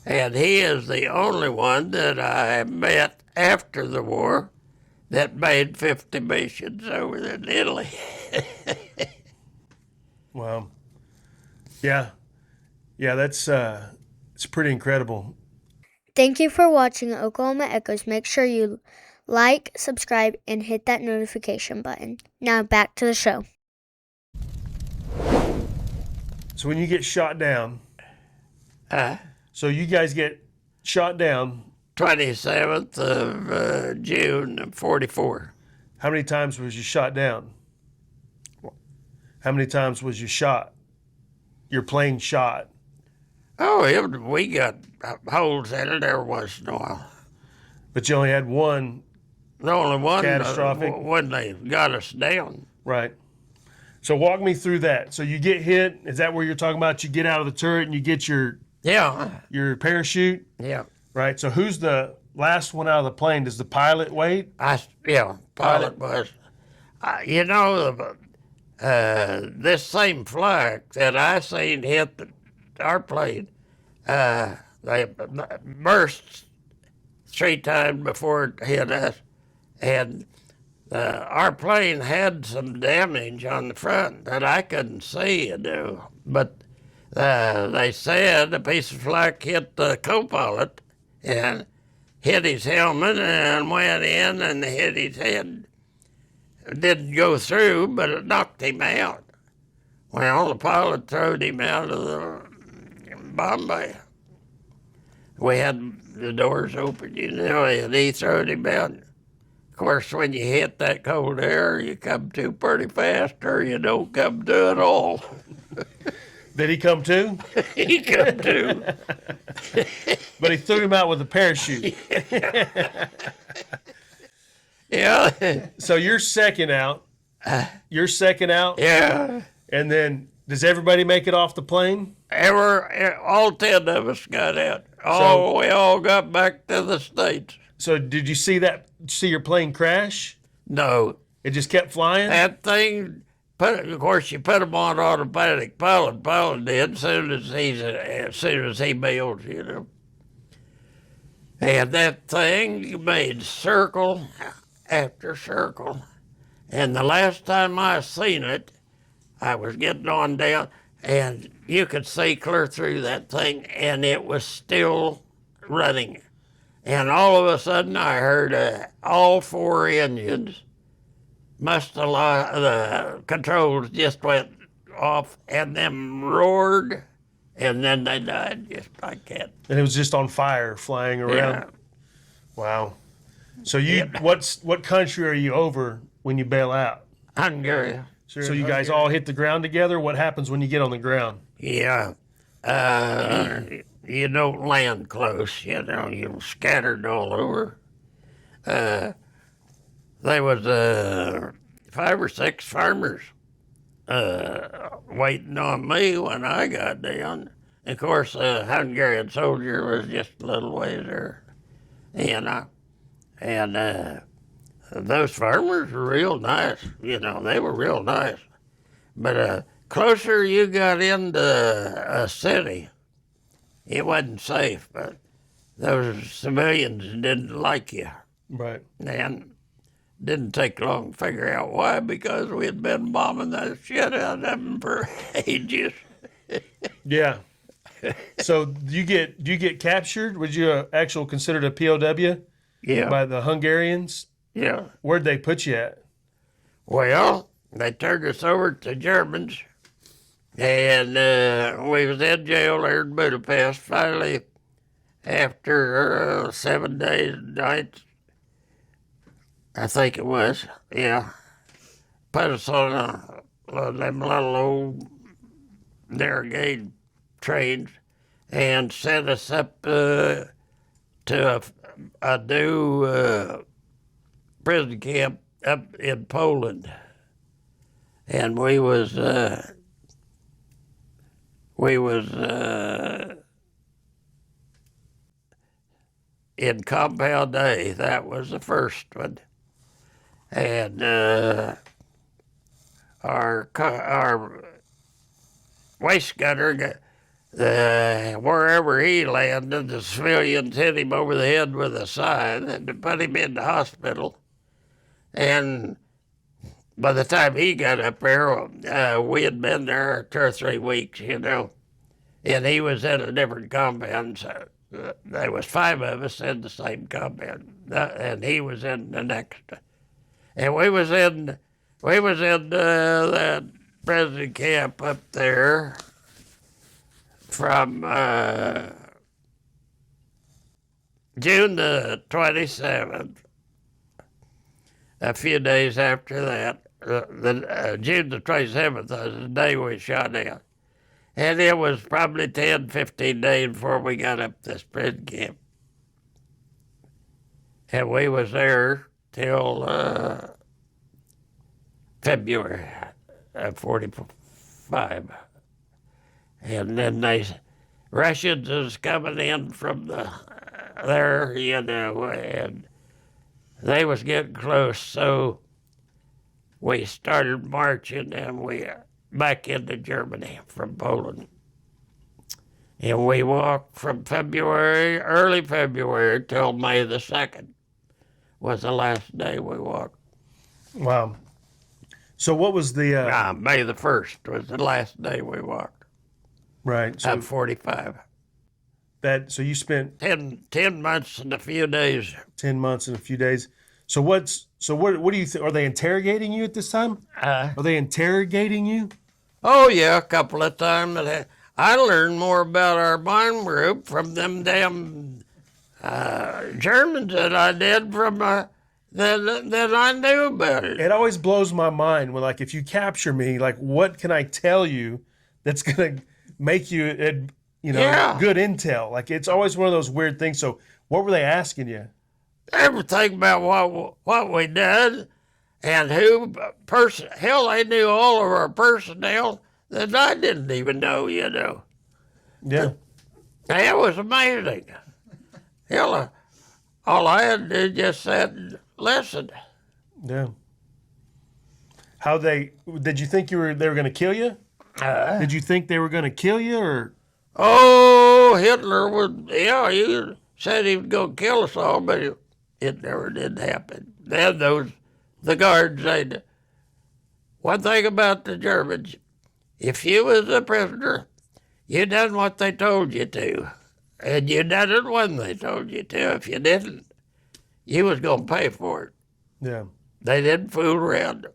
And he is the only one that I met after the war that made 50 missions over in Italy. Wow. Yeah. Yeah, that's it's pretty incredible. Thank you for watching Oklahoma Echoes. Make sure you like, subscribe, and hit that notification button. Now back to the show. So when you get shot down, so you guys get shot down. 27th of June of 44. How many times was you shot down? How many times was you shot? Your plane shot? Oh, we got holes in it every once in a while. But you only had one. The only one Catastrophic. when they got us down. Right. So walk me through that. So you get hit. Is that where you're talking about? You get out of the turret and you get your parachute? Yeah. Right. So who's the last one out of the plane? Does the pilot wait? Pilot was. This same flag that I seen hit our plane, they burst 3 times before it hit us. And our plane had some damage on the front that I couldn't see, But they said a piece of flak hit the co-pilot and hit his helmet and went in and hit his head. It didn't go through, but it knocked him out. Well, the pilot throwed him out of the bomb bay. We had the doors open, and he throwed him out. Of course, when you hit that cold air, you come to pretty fast, or you don't come to at all. Did he come to? He come to. But he threw him out with a parachute. Yeah. So you're second out. Yeah. And then Does everybody make it off the plane? All 10 of us got out. We all got back to the States. So did you see your plane crash? No. It just kept flying? That thing, of course, you put them on automatic pilot. Pilot did as soon as he bailed, you know. And that thing made circle after circle. And the last time I seen it, I was getting on down, and you could see clear through that thing, and it was still running. And all of a sudden, I heard all 4 engines the controls just went off, and them roared, and then they died just like that. And it was just on fire, flying around. Yeah. Wow. So what country are you over when you bail out? Hungary. So you guys all hit the ground together? What happens when you get on the ground? Yeah. You don't land close, you know, you're scattered all over. There was 5 or 6 farmers waiting on me when I got down. Of course, a Hungarian soldier was just a little ways there, you know. And those farmers were real nice, you know, they were real nice. But closer you got into a city, it wasn't safe, but those civilians didn't like you. Right. And didn't take long to figure out why, because we had been bombing the shit out of them for ages. Yeah. So do you get captured? Was you actually considered a POW? Yeah. By the Hungarians? Yeah. Where'd they put you at? Well, they turned us over to Germans, and we was in jail there in Budapest. Finally, after 7 days and nights, I think it was, yeah, put us on them little old narrow-gauge trains and sent us up to a new prison camp up in Poland. And we was in Compound A. That was the first one. And our waist gunner, wherever he landed, the civilians hit him over the head with a sign and put him in the hospital. And by the time he got up there, we had been there 2 or 3 weeks, you know, and he was in a different compound. So there was 5 of us in the same compound, and he was in the next. And we was in that prison camp up there from June the 27th. A few days after that, June the 27th was the day we shot out. And it was probably 10, 15 days before we got up this prison camp. And we was there till February of 45. And then Russians was coming in from there, you know, and they was getting close, so we started marching, and we back into Germany from Poland. And we walked from early February till May the 2nd was the last day we walked. Wow. So what was the... May the 1st was the last day we walked. Right. So I'm 45. So you spent 10 months and a few days. 10 months and a few days. So what do you think? Are they interrogating you at this time? Are they interrogating you? Oh, yeah, a couple of times. I learned more about our bomb group from them damn Germans than I did from than I knew about it. It always blows my mind when, like, if you capture me, like, what can I tell you that's gonna make you, good intel? Like, it's always one of those weird things. So, what were they asking you? Everything about what we did and hell, they knew all of our personnel. that I didn't even know, Yeah. It was amazing. Hell, all I had to do just sit and listen. Yeah. Did you think they were going to kill you? Did you think they were going to kill you, or? Oh, Hitler he said he was going to kill us all, but it never did happen. Then the guards said, one thing about the Germans, if you was a prisoner, you done what they told you to, and you done it when they told you to. If you didn't, you was going to pay for it. Yeah. They didn't fool around.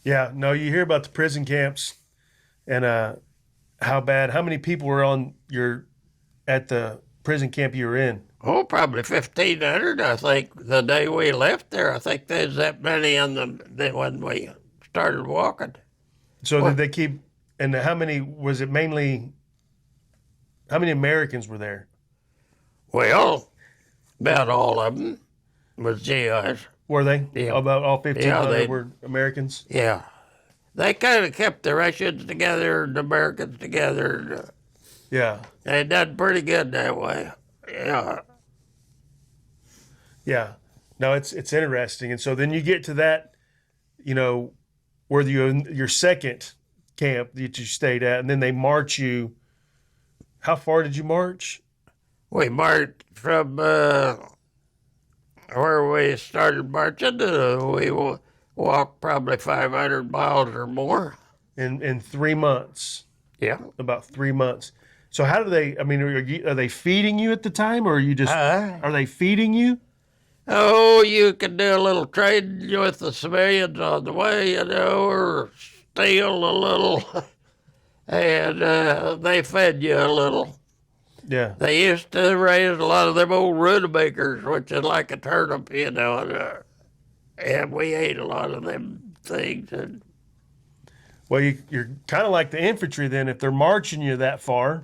Yeah. No, you hear about the prison camps and how many people were at the prison camp you were in? Oh, probably 1,500, I think, the day we left there. I think there's that many when we started walking. So did they keep, and how many Americans were there? Well, about all of them was GIs. Were they? Yeah. About all 1,500 they- were Americans? Yeah. They kind of kept the Russians together and the Americans together. Yeah. They done pretty good that way. Yeah. Yeah. No, it's interesting. And so then you get to that, where your second camp that you stayed at, and then they march you. How far did you march? We marched from where we started marching. We walked probably 500 miles or more. In 3 months. Yeah. About 3 months. So how do they? I mean, are they feeding you at the time, or are you just? Are they feeding you? Oh, you can do a little trading with the civilians on the way, or steal a little, and they fed you a little. Yeah. They used to raise a lot of them old rudabakers, which is like a turnip, and we ate a lot of them things. And Well, you're kind of like the infantry then. If they're marching you that far.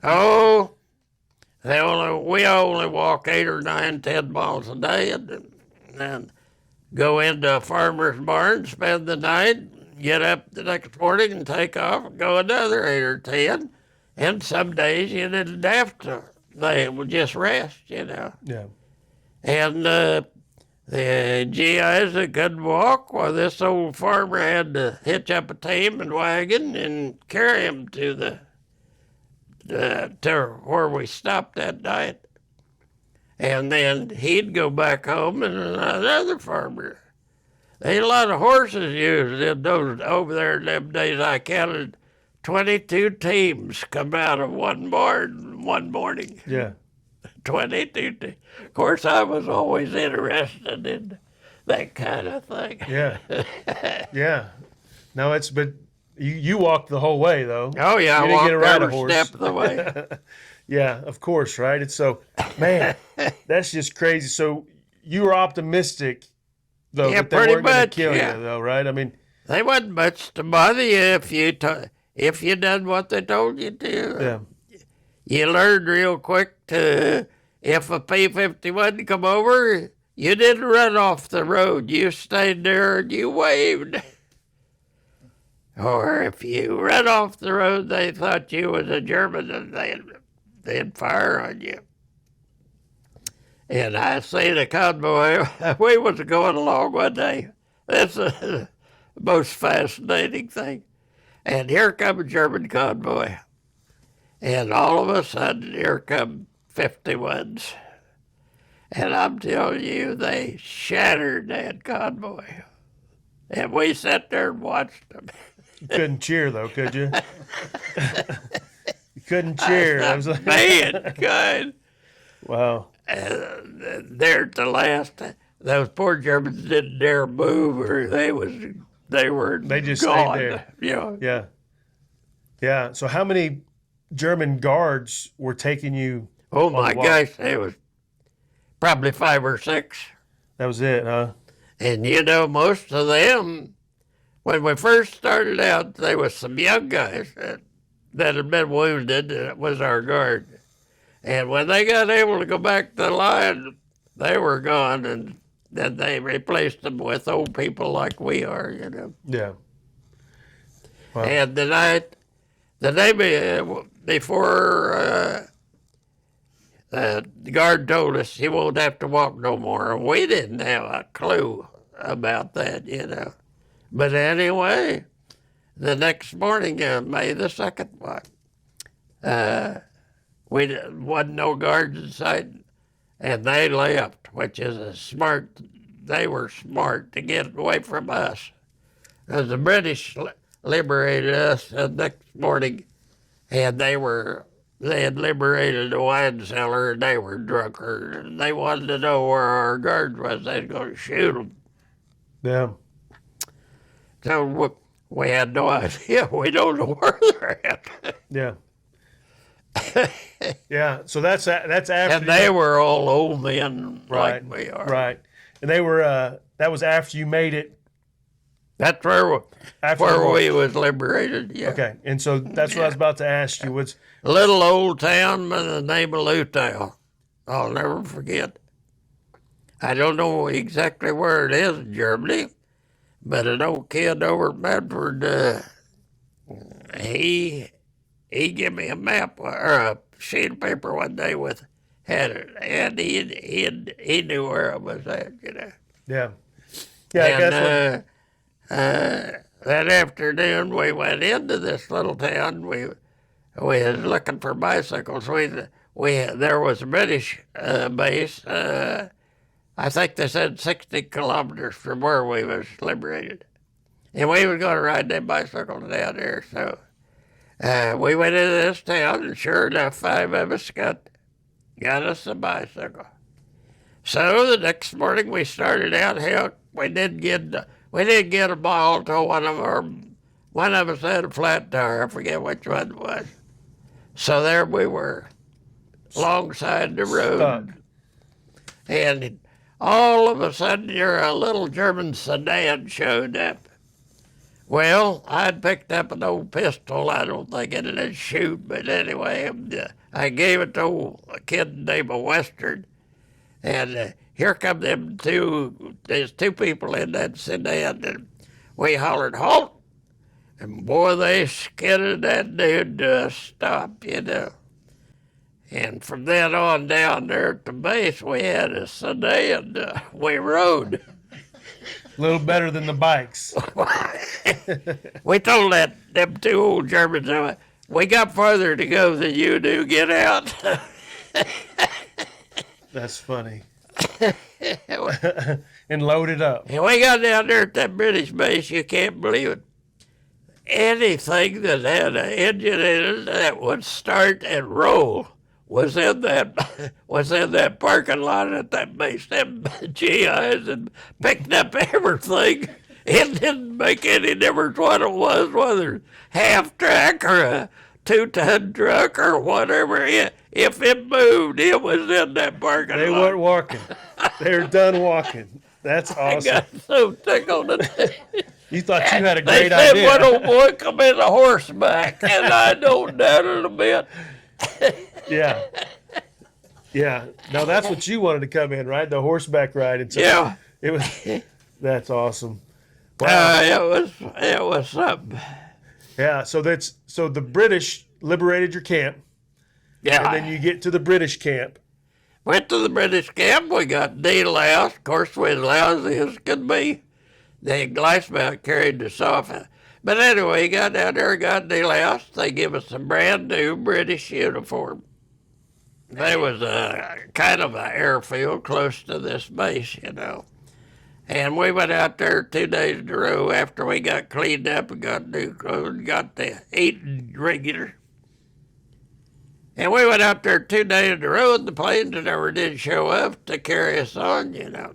oh, we only walk 8 or 9, 10 miles a day, and go into a farmer's barn, spend the night, get up the next morning and take off and go another 8 or 10. And some days you didn't have to. They would just rest, Yeah. And the GIs that couldn't walk, well, this old farmer had to hitch up a team and wagon and carry them to where we stopped that night. And then he'd go back home, and another farmer. They had a lot of horses used in those over there in them days. I counted 22 teams come out of one barn one morning. Yeah. 22 teams. Of course, I was always interested in that kind of thing. Yeah. Yeah. No, but you walked the whole way though. Oh yeah, You I didn't get to walked ride a every horse. step of the way. Yeah, of course, right? It's so, man, that's just crazy. So you were optimistic, though, Yeah, that they pretty weren't going to much, kill yeah. you, though, right? I mean, They wasn't much to bother you if you done what they told you to. yeah, You learned real quick if a P-51 come over, you didn't run off the road. You stayed there and you waved. Or if you ran off the road, they thought you was a German and they'd fire on you. And I seen a convoy. We was going along one day. That's the most fascinating thing. And here come a German convoy. And all of a sudden, here come 51s. And I'm telling you, they shattered that convoy. And we sat there and watched them. you couldn't cheer, though, could you? You couldn't cheer. I was like, Man, God. wow. There at the last, those poor Germans didn't dare move, or they just gone. stayed there. Yeah. Yeah. Yeah. So how many German guards were taking you? Oh on my the walk? gosh, there was probably 5 or 6. That was it, huh? And most of them, when we first started out, there was some young guys that had been wounded. That was our guard. And when they got able to go back to the line, they were gone, and then they replaced them with old people like we are, Yeah. Wow. And the day before, the guard told us he won't have to walk no more. We didn't have a clue about that, you know. But anyway, the next morning, May the 2nd, wasn't no guards in sight, and they left, which is they were smart to get away from us. As the British liberated us the next morning, and they had liberated the wine cellar, and they were drunkards, and they wanted to know where our guard was. They was going to shoot them. Yeah. So we had no idea. We don't know where they're at. Yeah. Yeah. So that's after. And they were all old men right, like we are. Right. And they were. That was after you made it. That's where we was liberated. Yeah. Okay. And so that's what I was about to ask you. Was a little old town by the name of Lutau. I'll never forget. I don't know exactly where it is in Germany, but an old kid over at Medford, he gave me a map or a sheet of paper one day had it, and he knew where I was at, you know. Yeah. Yeah. I guess And that afternoon we went into this little town. We was looking for bicycles. There was a British base. I think they said 60 kilometers from where we was liberated. And we were going to ride that bicycle down there. So we went into this town, and sure enough, 5 of us got us a bicycle. So the next morning we started out. Hell, we didn't get a mile till one of us had a flat tire. I forget which one it was. So there we were, alongside the road. Stuck. And all of a sudden, a little German sedan showed up. Well, I'd picked up an old pistol. I don't think it would shoot, but anyway, I gave it to a kid named Western. And here come there's two people in that sedan, and we hollered, halt! And boy, they skidded that dude to a stop, you know. And from then on down there at the base, we had a sedan. We rode. a little better than the bikes. We told them 2 old Germans, we got farther to go than you do. Get out. That's funny. And load it up. And we got down there at that British base. You can't believe it. Anything that had an engine in it that would start and roll was in that parking lot at that base. Them GIs and picked up everything. It didn't make any difference what it was, whether half track or a 2-ton truck or whatever. If it moved, it was in that parking lot. They weren't walking. They were done walking. That's awesome. I got so tickled. You thought you had a great they said, idea. "What old boy come in a horseback?" And I don't doubt it a bit. Yeah. Yeah. No, that's what you wanted to come in, right? The horseback ride. And so Yeah. It was. That's awesome. Wow. It was something. Yeah. So the British liberated your camp, Yeah. and then you get to the British camp. Went to the British camp. We got deloused. Of course, we as lousy as could be. The glassmouth carried us off. But anyway, got down there, got deloused. They give us a brand new British uniform. There was a kind of an airfield close to this base, you know. And we went out there 2 days in a row after we got cleaned up and got new clothes, got to eating regular. And we went out there 2 days in a row, and the planes never did show up to carry us on, you know.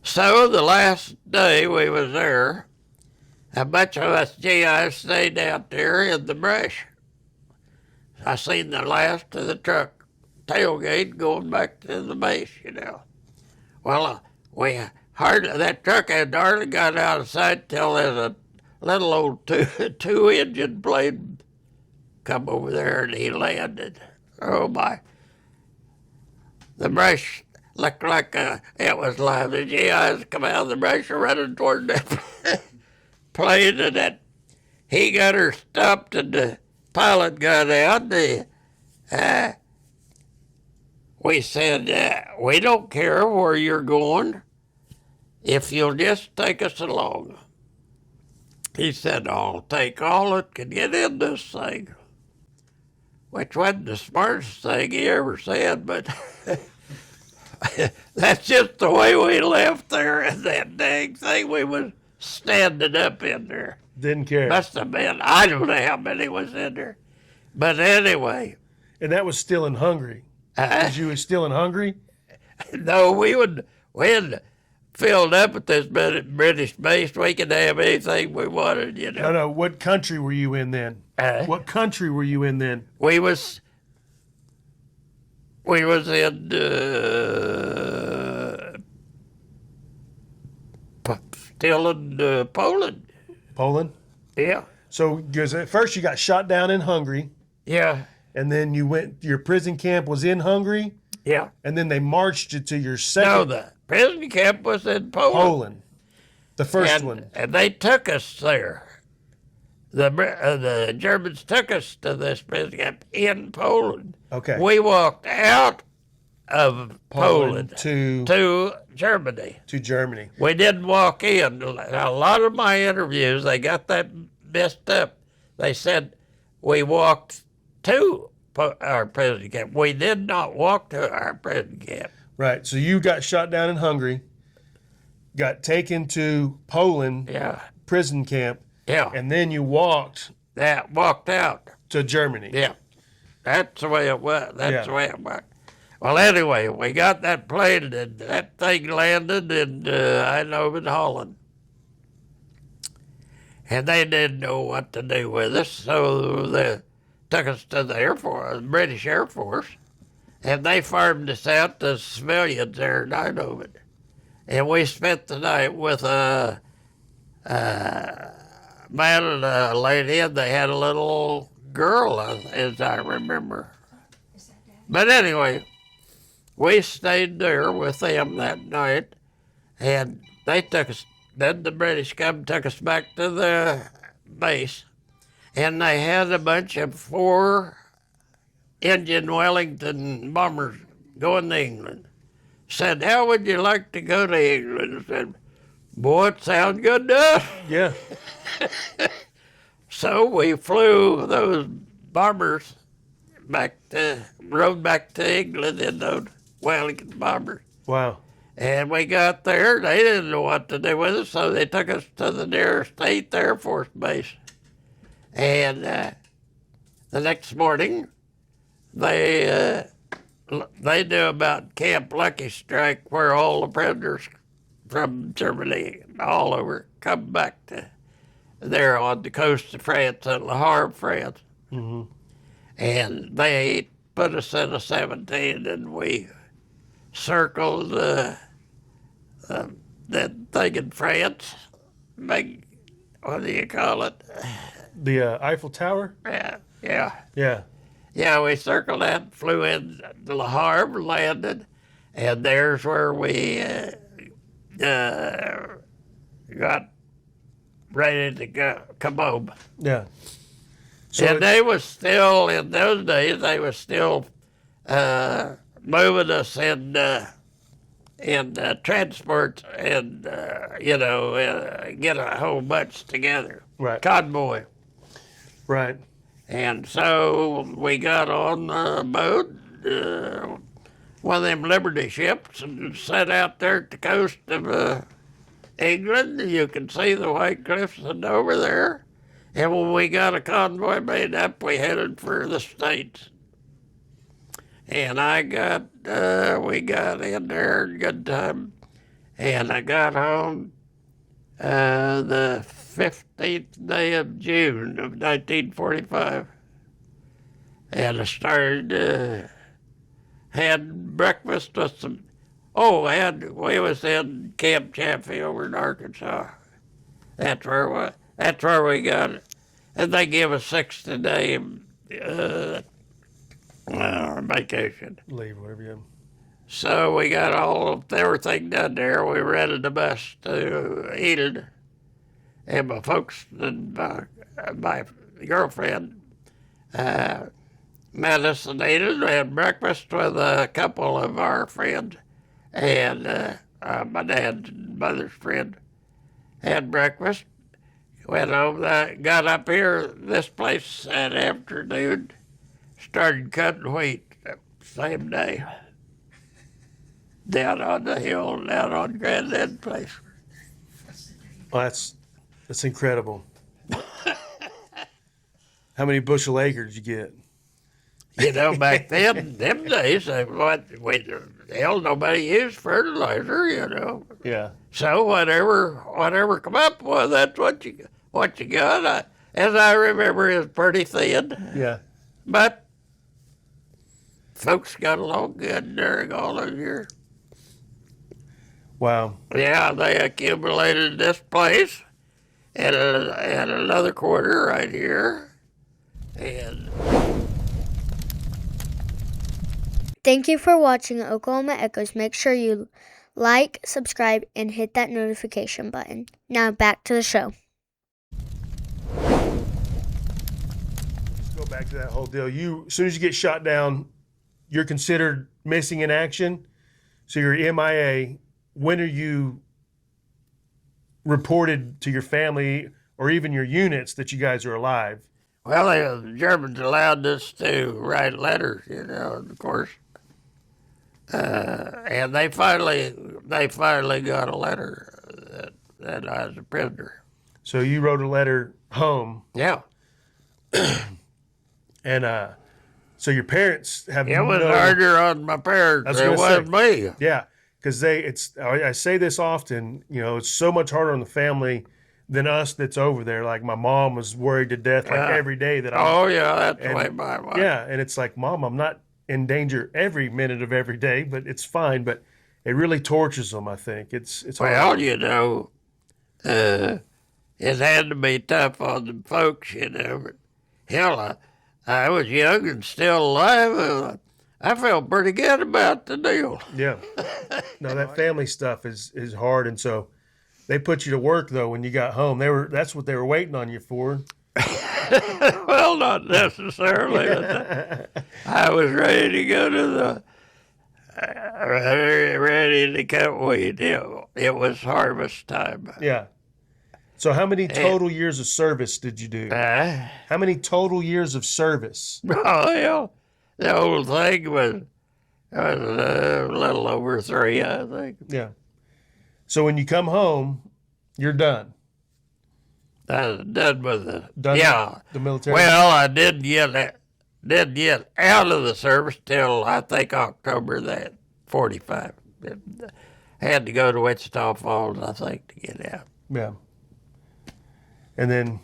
So the last day we was there, a bunch of us GIs stayed out there in the brush. I seen the last of the truck tailgate going back to the base, you know. Well, that truck had hardly got out of sight till there's a little old two-engine plane come over there, and he landed. Oh my! The brush looked like it was live. The GIs come out of the brush running toward that plane, and that he got her stopped, and the pilot got out. We said, we don't care where you're going if you'll just take us along. He said, I'll take all that can get in this thing, which wasn't the smartest thing he ever said, but that's just the way we left there, and that dang thing we was standing up in there. Didn't care. Must have been, I don't know how many was in there. But anyway. And that was still in Hungary. You were still in Hungary? No, we had filled up at this British base. We could have anything we wanted, you know. No. What country were you in then? What country were you in then? We was in still in Poland. Poland? Yeah. So, because at first you got shot down in Hungary. Yeah. And then your prison camp was in Hungary. Yeah. And then they marched you to your second. No, the prison camp was in Poland. Poland. The first one. And they took us there. The Germans took us to this prison camp in Poland. Okay. We walked out of Poland to Germany. To Germany. We didn't walk in. A lot of my interviews, they got that messed up. They said we walked to our prison camp. We did not walk to our prison camp. Right. So you got shot down in Hungary, got taken to Poland prison camp, and then you walked out to Germany. Yeah. That's the way it was. That's the way it was. Well, anyway, we got that plane, and that thing landed in Eindhoven, Holland. And they didn't know what to do with us, so they took us to the Air Force, the British Air Force, and they farmed us out to civilians there in Eindhoven. And we spent the night with a man and a lady, and they had a little girl, as I remember. But anyway, we stayed there with them that night, and they took us. Then the British took us back to the base, and they had a bunch of 4-engine Wellington bombers going to England. Said, how would you like to go to England? I said, boy, it sounds good to us. Yeah. So we flew those bombers rode back to England in those Wellington bombers. Wow. And we got there, they didn't know what to do with us, so they took us to the nearest 8th Air Force Base. And the next morning, they knew about Camp Lucky Strike, where all the prisoners from Germany and all over come back to there on the coast of France, in Le Havre, France. Mm-hmm. And they put us in a 17, and we circled that thing in France. Big, what do you call it? The Eiffel Tower? Yeah. Yeah, we circled that, flew in to Le Havre, landed, and there's where we got ready to come home. Yeah. So and they was still, in those days, they was still moving us in transport and, get a whole bunch together. Right. Convoy. Right. And so we got on the boat, one of them Liberty ships, and set out there at the coast of England. You can see the White Cliffs and over there. And when we got a convoy made up, we headed for the States. And we got in there in good time. And I got home the 15th day of June of 1945. And I started, had breakfast with some, we was in Camp Chaffee over in Arkansas. That's where we got it. And they give us 60-day vacation. Leave, whatever you have. So we got everything done there. We rented a bus to Eden. and my folks and my girlfriend met us and ate and had breakfast with a couple of our friends, and my dad's and mother's friend had breakfast. Went home, got up here this place that afternoon, started cutting wheat same day. Down on the hill, down on Granddad's place. Well, that's incredible. How many bushel acres you get? You know, back then, them days, hell, nobody used fertilizer, you know. Yeah. So whatever come up with, that's what you got. As I remember, it was pretty thin, Yeah. but folks got along good during all those years. Wow. Yeah, they accumulated this place and another quarter right here, and. Thank you for watching Oklahoma Echoes. Make sure you like, subscribe, and hit that notification button. Now back to the show. Let's go back to that whole deal. As soon as you get shot down, you're considered missing in action. So you're MIA. When are you reported to your family or even your units that you guys are alive? Well, the Germans allowed us to write letters, you know, of course. And they finally got a letter that I was a prisoner. So you wrote a letter home. Yeah. And so your parents have It was harder on my parents than it was me. Yeah, because I say this often, you know, it's so much harder on the family than us that's over there. Like my mom was worried to death every day that Oh, yeah, that's the way mine was. Yeah, and it's like, Mom, I'm not in danger every minute of every day, but it's fine. But it really tortures them, I think. It's hard. Well, you know, it had to be tough on the folks, you know. But hell, I was young and still alive. I felt pretty good about the deal. Yeah. No, that family stuff is hard, and so they put you to work though when you got home. That's what they were waiting on you for. Well, not necessarily. I was ready to go to ready to cut wheat. It was harvest time. Yeah. So how many total years of service did you do? How many total years of service? Oh, hell, the whole thing was a little over 3, I think. Yeah. So when you come home, you're done. I was done with it. Done Yeah. the military? Well, I didn't get out of the service till I think October that 45. Had to go to Wichita Falls, I think, to get out. Yeah. And then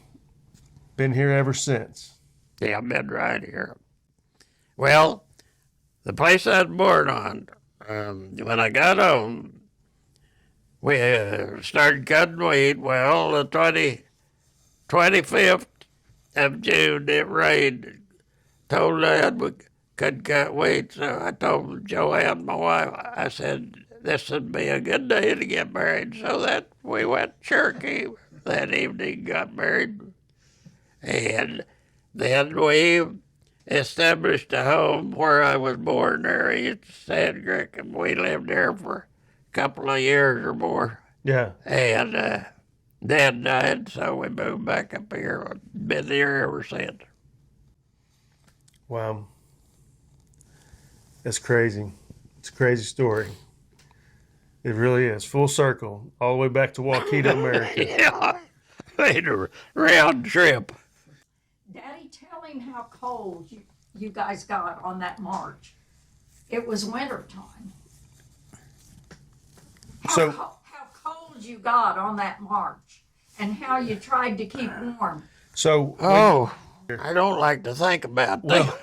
been here ever since. Yeah, I've been right here. Well, the place I was born on, when I got home, we started cutting wheat. Well, the 25th of June, it rained. Told Dad we couldn't cut wheat, so I told Joanne, my wife, I said, this would be a good day to get married. So that we went to Cherokee that evening, got married, and then we established a home where I was born there in Sand Creek, and we lived there for a couple of years or more. Yeah. And Dad died, so we moved back up here. Been here ever since. Wow. That's crazy. It's a crazy story. It really is. Full circle. All the way back to Waukeeta, America. Yeah, made a round trip. Daddy, tell him how cold you guys got on that march. It was wintertime. How cold you got on that march and how you tried to keep warm. So I don't like to think about that.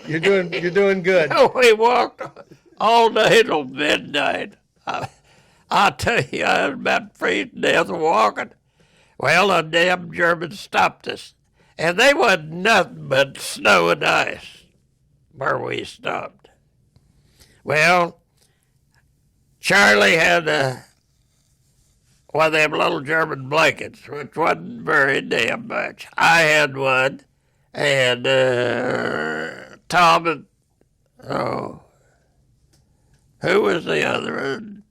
you're doing good. We walked all day till midnight. I tell you, I was about freezing to death walking. Well, the damn Germans stopped us, and they wasn't nothing but snow and ice where we stopped. Well, Charlie had one of them little German blankets, which wasn't very damn much. I had one, and Tom and, oh, who was the other one?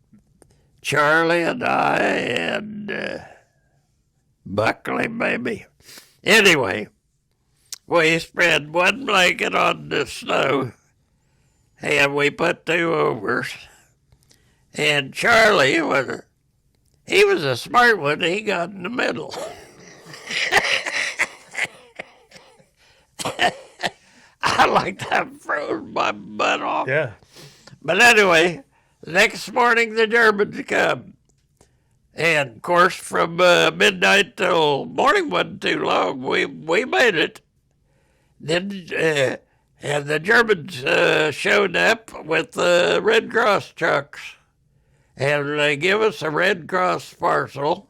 Charlie and I and Buckley, maybe. Anyway, we spread one blanket on the snow, and we put two overs. And Charlie he was a smart one. He got in the middle. I like to have frozen my butt off. Yeah. But anyway, the next morning the Germans come. And of course, from midnight till morning wasn't too long. We made it. Then, and the Germans showed up with Red Cross trucks. And they give us a Red Cross parcel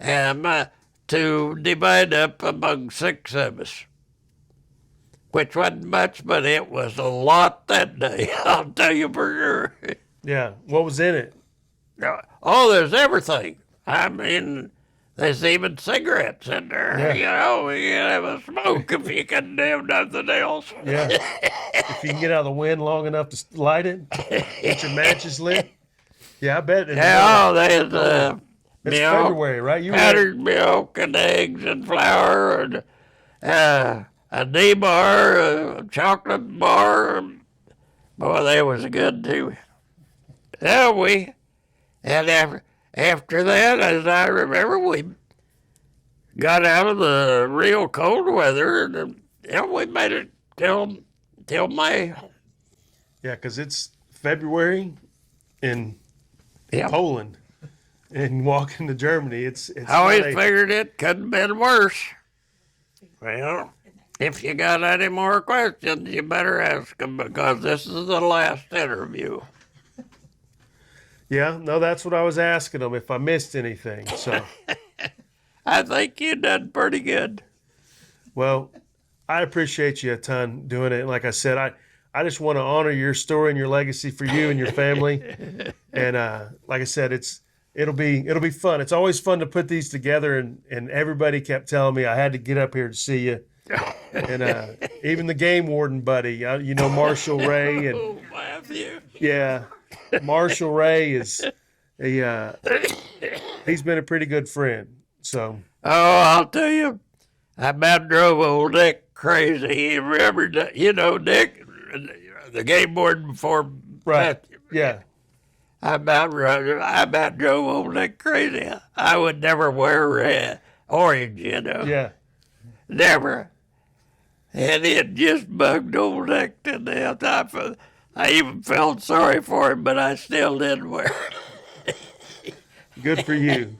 to divide up among 6 of us. Which wasn't much, but it was a lot that day, I'll tell you for sure. Yeah. What was in it? Oh, there's everything. I mean, there's even cigarettes in there. Yeah. You know, you can have a smoke if you can do nothing else. Yeah. If you can get out of the wind long enough to light it, get your matches lit. Yeah, I bet. Yeah, there's it's milk, February, right? You powdered milk and eggs and flour and a D bar, a chocolate bar. Boy, they was good too. Yeah, and after that, as I remember, we got out of the real cold weather, and we made it till May. Yeah, because it's February in Yeah. Poland, and walking to Germany, it's. I always not a- figured it couldn't have been worse. Well, if you got any more questions, you better ask them, because this is the last interview. Yeah, no, that's what I was asking them if I missed anything. So, I think you done pretty good. well, I appreciate you a ton doing it. Like I said, I just want to honor your story and your legacy for you and your family. And like I said, it'll be fun. It's always fun to put these together, and everybody kept telling me I had to get up here to see you. And even the game warden buddy, you know, Marshall Ray, and Oh, Matthew. yeah, Marshall Ray he's been a pretty good friend. So Oh, I'll tell you, I about drove old Dick crazy. He remembered that, you know, Dick, the game warden before right, Matthew. yeah, I about drove old Dick crazy. I would never wear orange, you know. yeah. Never. And it just bugged old Dick to death. I even felt sorry for him, but I still didn't wear it. Good for you.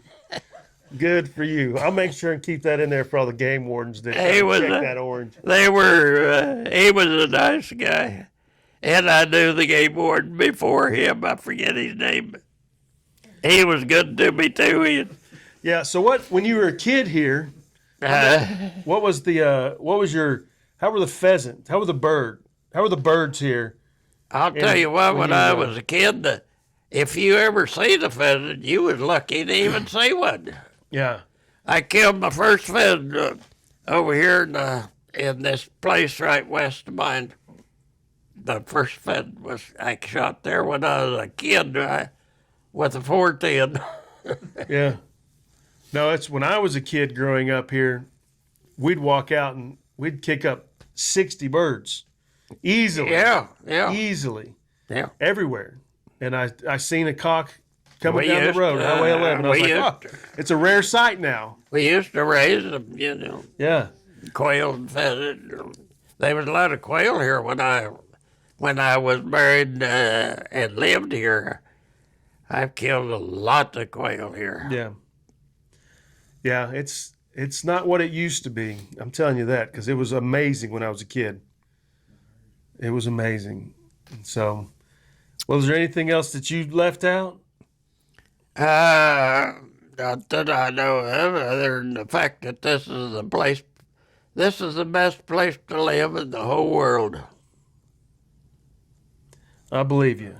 Good for you. I'll make sure and keep that in there for all the game wardens that He was check a- that orange. He was a nice guy. And I knew the game warden before him. I forget his name. He was good to me, too. Yeah. So when you were a kid here, what was how were the pheasant? How were the birds here? I'll tell you what, when I you, was a kid, if you ever see the pheasant, you was lucky to even see one. Yeah. I killed my first pheasant over here in this place right west of mine. The first pheasant I shot there when I was a kid with a 410. Yeah. No, it's when I was a kid growing up here, we'd walk out and we'd kick up 60 birds easily. Yeah. Easily. Yeah. Everywhere. And I seen a cock coming We down the used road, to, Highway 11. I was we like, used oh, it's a rare sight now. We used to raise them, you know, Yeah. quail and pheasant. There was a lot of quail here when I was married and lived here. I've killed a lot of quail here. Yeah. Yeah, it's not what it used to be. I'm telling you that because it was amazing when I was a kid. It was amazing. So, well, is there anything else that you left out? Not that I know of, other than the fact that this is the best place to live in the whole world. I believe you.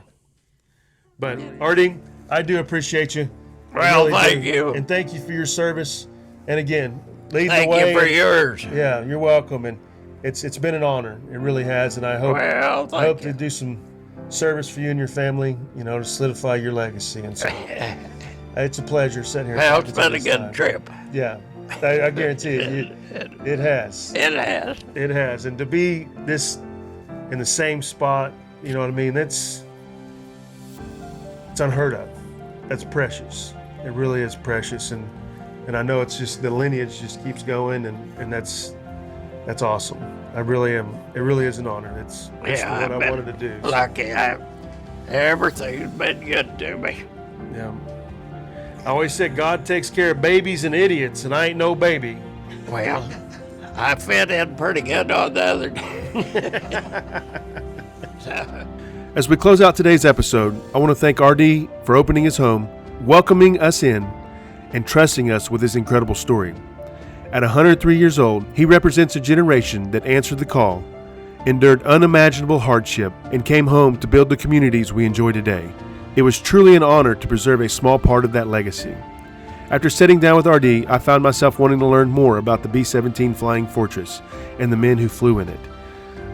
But Artie, I do appreciate you. I Well, really thank do. you. And thank you for your service. And again, lead Thank the way. you for yours. Yeah, you're welcome. And it's been an honor. It really has. And I hope Well, I hope thank you. to do some service for you and your family, to solidify your legacy. And so it's a pleasure sitting here. Well, talking it's to you been a this good time. trip. Yeah, I guarantee it has. It has. It has. And to be this in the same spot, you know what I mean? It's unheard of. That's precious. It really is precious. And I know it's just the lineage just keeps going, and that's awesome. I really am. It really is an honor. It's Yeah, what I've I been wanted to do. lucky. Everything's been good to me. Yeah. I always said God takes care of babies and idiots, and I ain't no baby. Well, I fit in pretty good on the other day. So, As we close out today's episode, I want to thank RD for opening his home, welcoming us in, and trusting us with his incredible story. At 103 years old, he represents a generation that answered the call, endured unimaginable hardship, and came home to build the communities we enjoy today. It was truly an honor to preserve a small part of that legacy. After sitting down with RD, I found myself wanting to learn more about the B-17 Flying Fortress and the men who flew in it.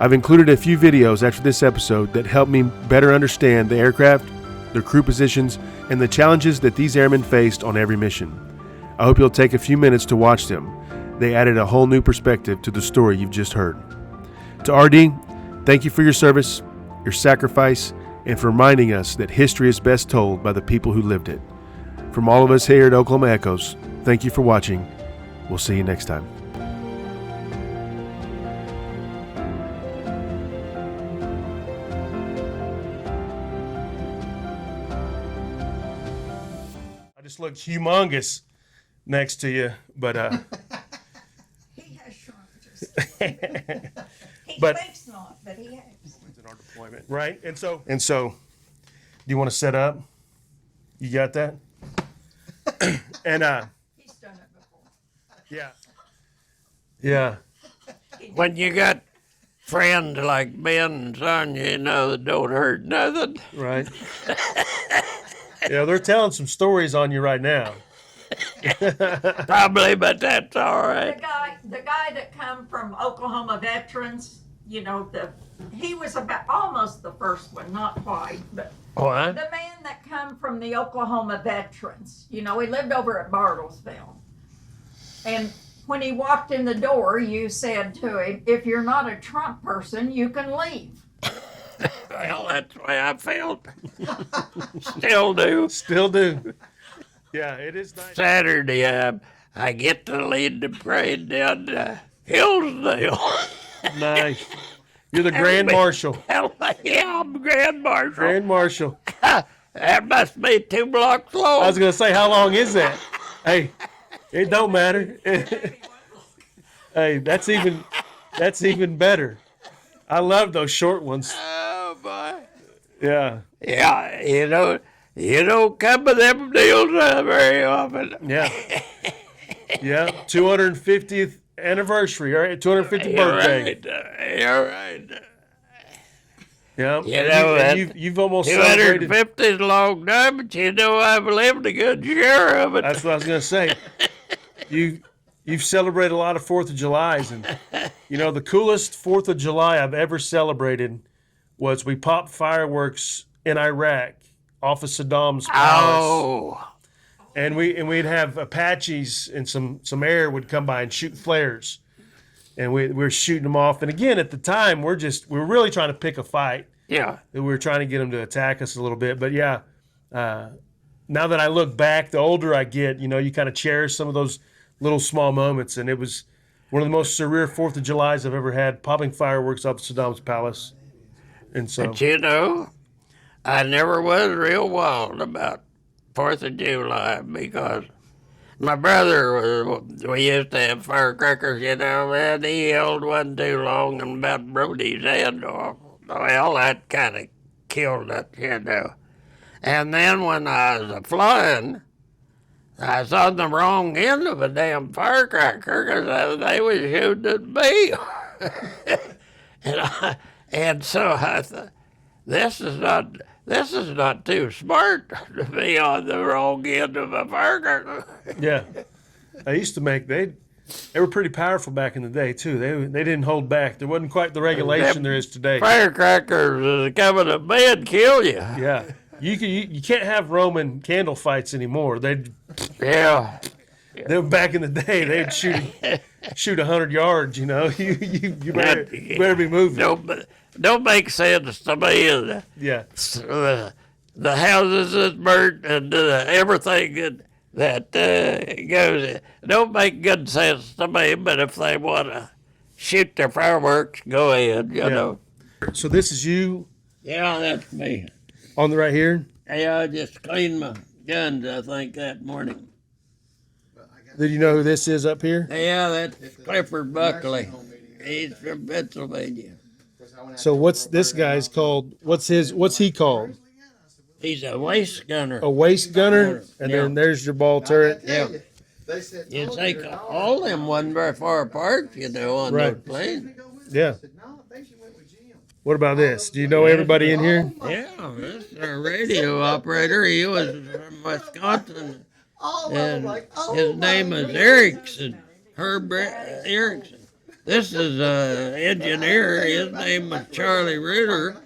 I've included a few videos after this episode that help me better understand the aircraft, their crew positions, and the challenges that these airmen faced on every mission. I hope you'll take a few minutes to watch them. They added a whole new perspective to the story you've just heard. To RD, thank you for your service, your sacrifice, and for reminding us that history is best told by the people who lived it. From all of us here at Oklahoma Echoes, thank you for watching. We'll see you next time. I just looked humongous next to you, but He has shrunk just. He But- thinks not, but he has. in our deployment, right? And so, do you want to set up? You got that? And He's done it before. yeah. when you got friends like Ben and Sonia, that don't hurt nothing. Right. Yeah, they're telling some stories on you right now. Probably, but that's all The right. guy that come from Oklahoma veterans, he was about almost the first one, not quite, but What? the man that come from the Oklahoma veterans, he lived over at Bartlesville. And when he walked in the door, you said to him, if you're not a Trump person, you can leave. Well, that's the way I felt. Still do. Still do. Yeah, it is nice. Saturday, I get to lead the parade down to Hillsdale. Nice. You're the Grand Marshal. Yeah, I'm Grand Marshal. Grand Marshal. That must be 2 blocks long. I was gonna say, how long is that? Hey, it don't matter. Hey, that's even better. I love those short ones. Oh, boy. Yeah. Yeah, you don't come with them deals very often. Yeah. Yeah. 250th anniversary, right? 250th You're birthday. right. You're right. Yeah. You've almost celebrated. 250 is a long time, but I've lived a good share of it. That's what I was gonna say. You've celebrated a lot of 4th of Julys, and the coolest 4th of July I've ever celebrated was we popped fireworks in Iraq off of Saddam's palace. Oh, And we'd have Apaches and some air would come by and shoot flares, and we were shooting them off. And again, at the time, we were really trying to pick a fight. yeah. We were trying to get them to attack us a little bit. But yeah, now that I look back, the older I get, you kind of cherish some of those little small moments. And it was one of the most surreal 4th of Julys I've ever had, popping fireworks up Saddam's palace. And so, But I never was real wild about 4th of July because my brother we used to have firecrackers, and he held one too long and about broke his head off. Well, that kind of killed it. And then when I was flying, I was on the wrong end of a damn firecracker because they was shooting at me. and so I thought, this is not this is not too smart to be on the wrong end of a burger. Yeah. They used to make they were pretty powerful back in the day too. They didn't hold back. There wasn't quite the regulation there is today. Firecrackers is coming to bed, kill you. Yeah. You can't have Roman candle fights anymore. Yeah. They were back in the day. They'd shoot 100 yards. You know, you better be moving. Don't make sense to me. Yeah. The houses that burnt and everything that goes. Don't make good sense to me. But if they want to shoot their fireworks, go ahead. You know. So this is you Yeah, that's me. on the right here. Yeah, I just cleaned my guns, I think, that morning. Did you know who this is up here? Yeah, that's Clifford Buckley. He's from Pennsylvania. So what's this guy's called? What's he called? He's a waist gunner. A waist gunner, and Yeah. then there's your ball turret. Yeah. You take all them wasn't very far apart, you know, on Right. those planes. Yeah. What about this? Do you know everybody in here? Yeah, this is our radio operator. He was from Wisconsin. And his name is Erickson, Herb Erickson. This is an engineer. His name is Charlie Ritter.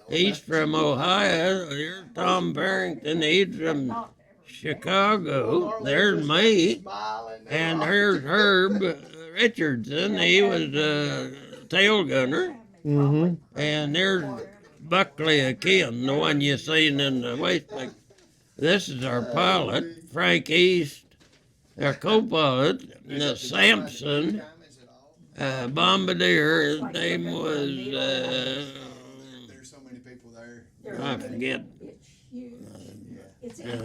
He's from Ohio. Here's Tom Barrington. He's from Chicago. There's me. And here's Herb Richardson. He was a tail gunner. Mm-hmm. And there's Buckley again, the one you seen in the waist picture. This is our pilot, Frank East. Our co-pilot, Sampson, bombardier. His name was, There's so many people there. I forget.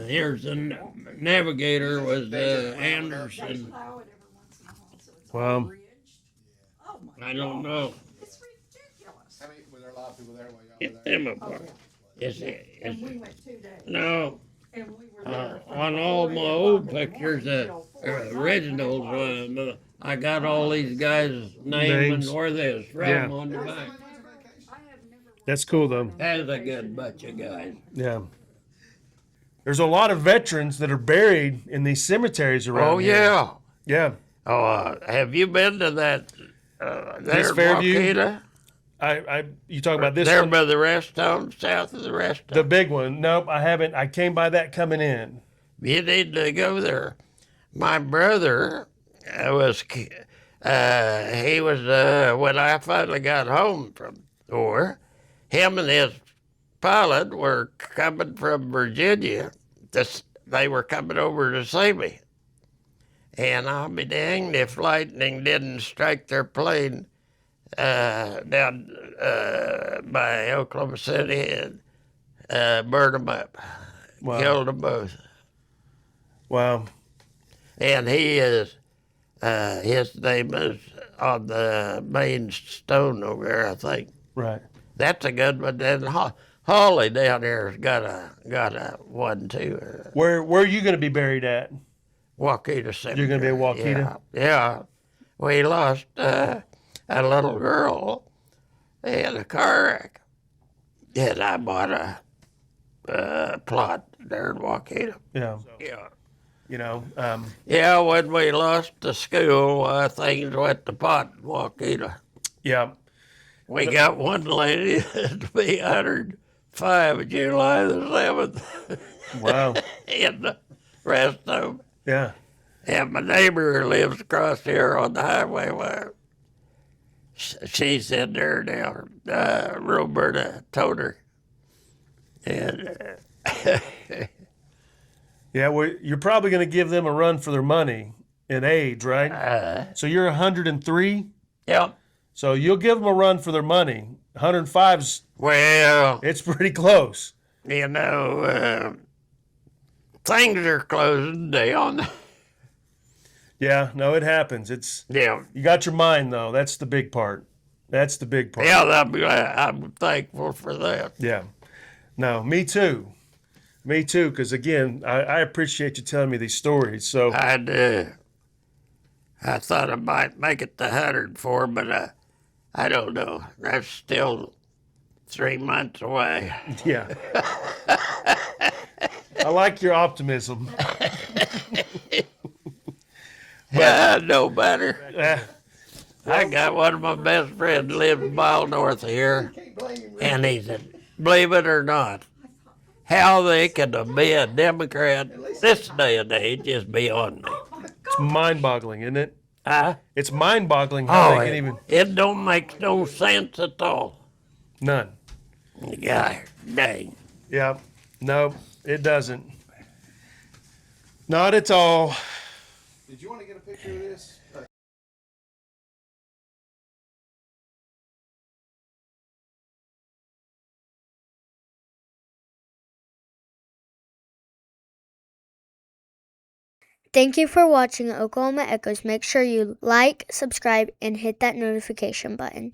Here's the navigator was Anderson. Wow. I don't know. It's ridiculous. I mean, were there a lot of people there while y'all Get were there? them apart. And we went 2 days. No. And we were there. On all my old pictures, originals, I got all these guys' names and where they was from Yeah. on the back. That's cool though. That's a good bunch of guys. Yeah. There's a lot of veterans that are buried in these cemeteries around Oh, here. yeah. Yeah. Oh, have you been to that? There in Fairview? Waukeeta? You talking about this There one? by the rest home, south of the rest The home. big one. Nope, I haven't. I came by that coming in. You need to go there. My brother was, he was, when I finally got home from war, him and his pilot were coming from Virginia. They were coming over to see me. And I'll be danged if lightning didn't strike their plane down by Oklahoma City and burn them up. Wow. Killed them both. Wow. And he is, his name is on the main stone over there, I think. Right. That's a good one. And Holly down there's got a one too. Where are you going to be buried at? Waukeeta Cemetery. You're gonna be at Waukeeta? Yeah. We lost a little girl in a car wreck. And I bought a plot there in Waukeeta. Yeah. Yeah. You know. Yeah, when we lost the school, things went to pot in Waukeeta. Yeah. We got one lady to be 105 July the 7th. Wow. And the rest of them. Yeah. And my neighbor lives across here on the highway. Well, she's in there now. Roberta Toter. And Yeah. Well, you're probably going to give them a run for their money in age, right? So you're 103. yeah, So you'll give them a run for their money. 105's well, it's pretty close. you know, things are closing down. Yeah. No, it happens. It's Yeah. you got your mind though. That's the big part. That's the big part. Yeah, I'm thankful for that. Yeah. No, me too. Me too, because again, I appreciate you telling me these stories. So I thought I might make it to 104, but I don't know. That's still 3 months away. Yeah. I like your optimism. Yeah, I know better. Uh, I got one of my best friends lives a mile north of here, Can't blame him. and he said, believe it or not, how they can be a Democrat this day and age is beyond me. it's mind-boggling, isn't it? Huh? It's mind-boggling how Oh, they can even it don't make no sense at all. none. God dang. Yeah. No, it doesn't. Not at all. Did you want to get a picture of this? Thank you for watching Oklahoma Echoes. Make sure you like, subscribe, and hit that notification button.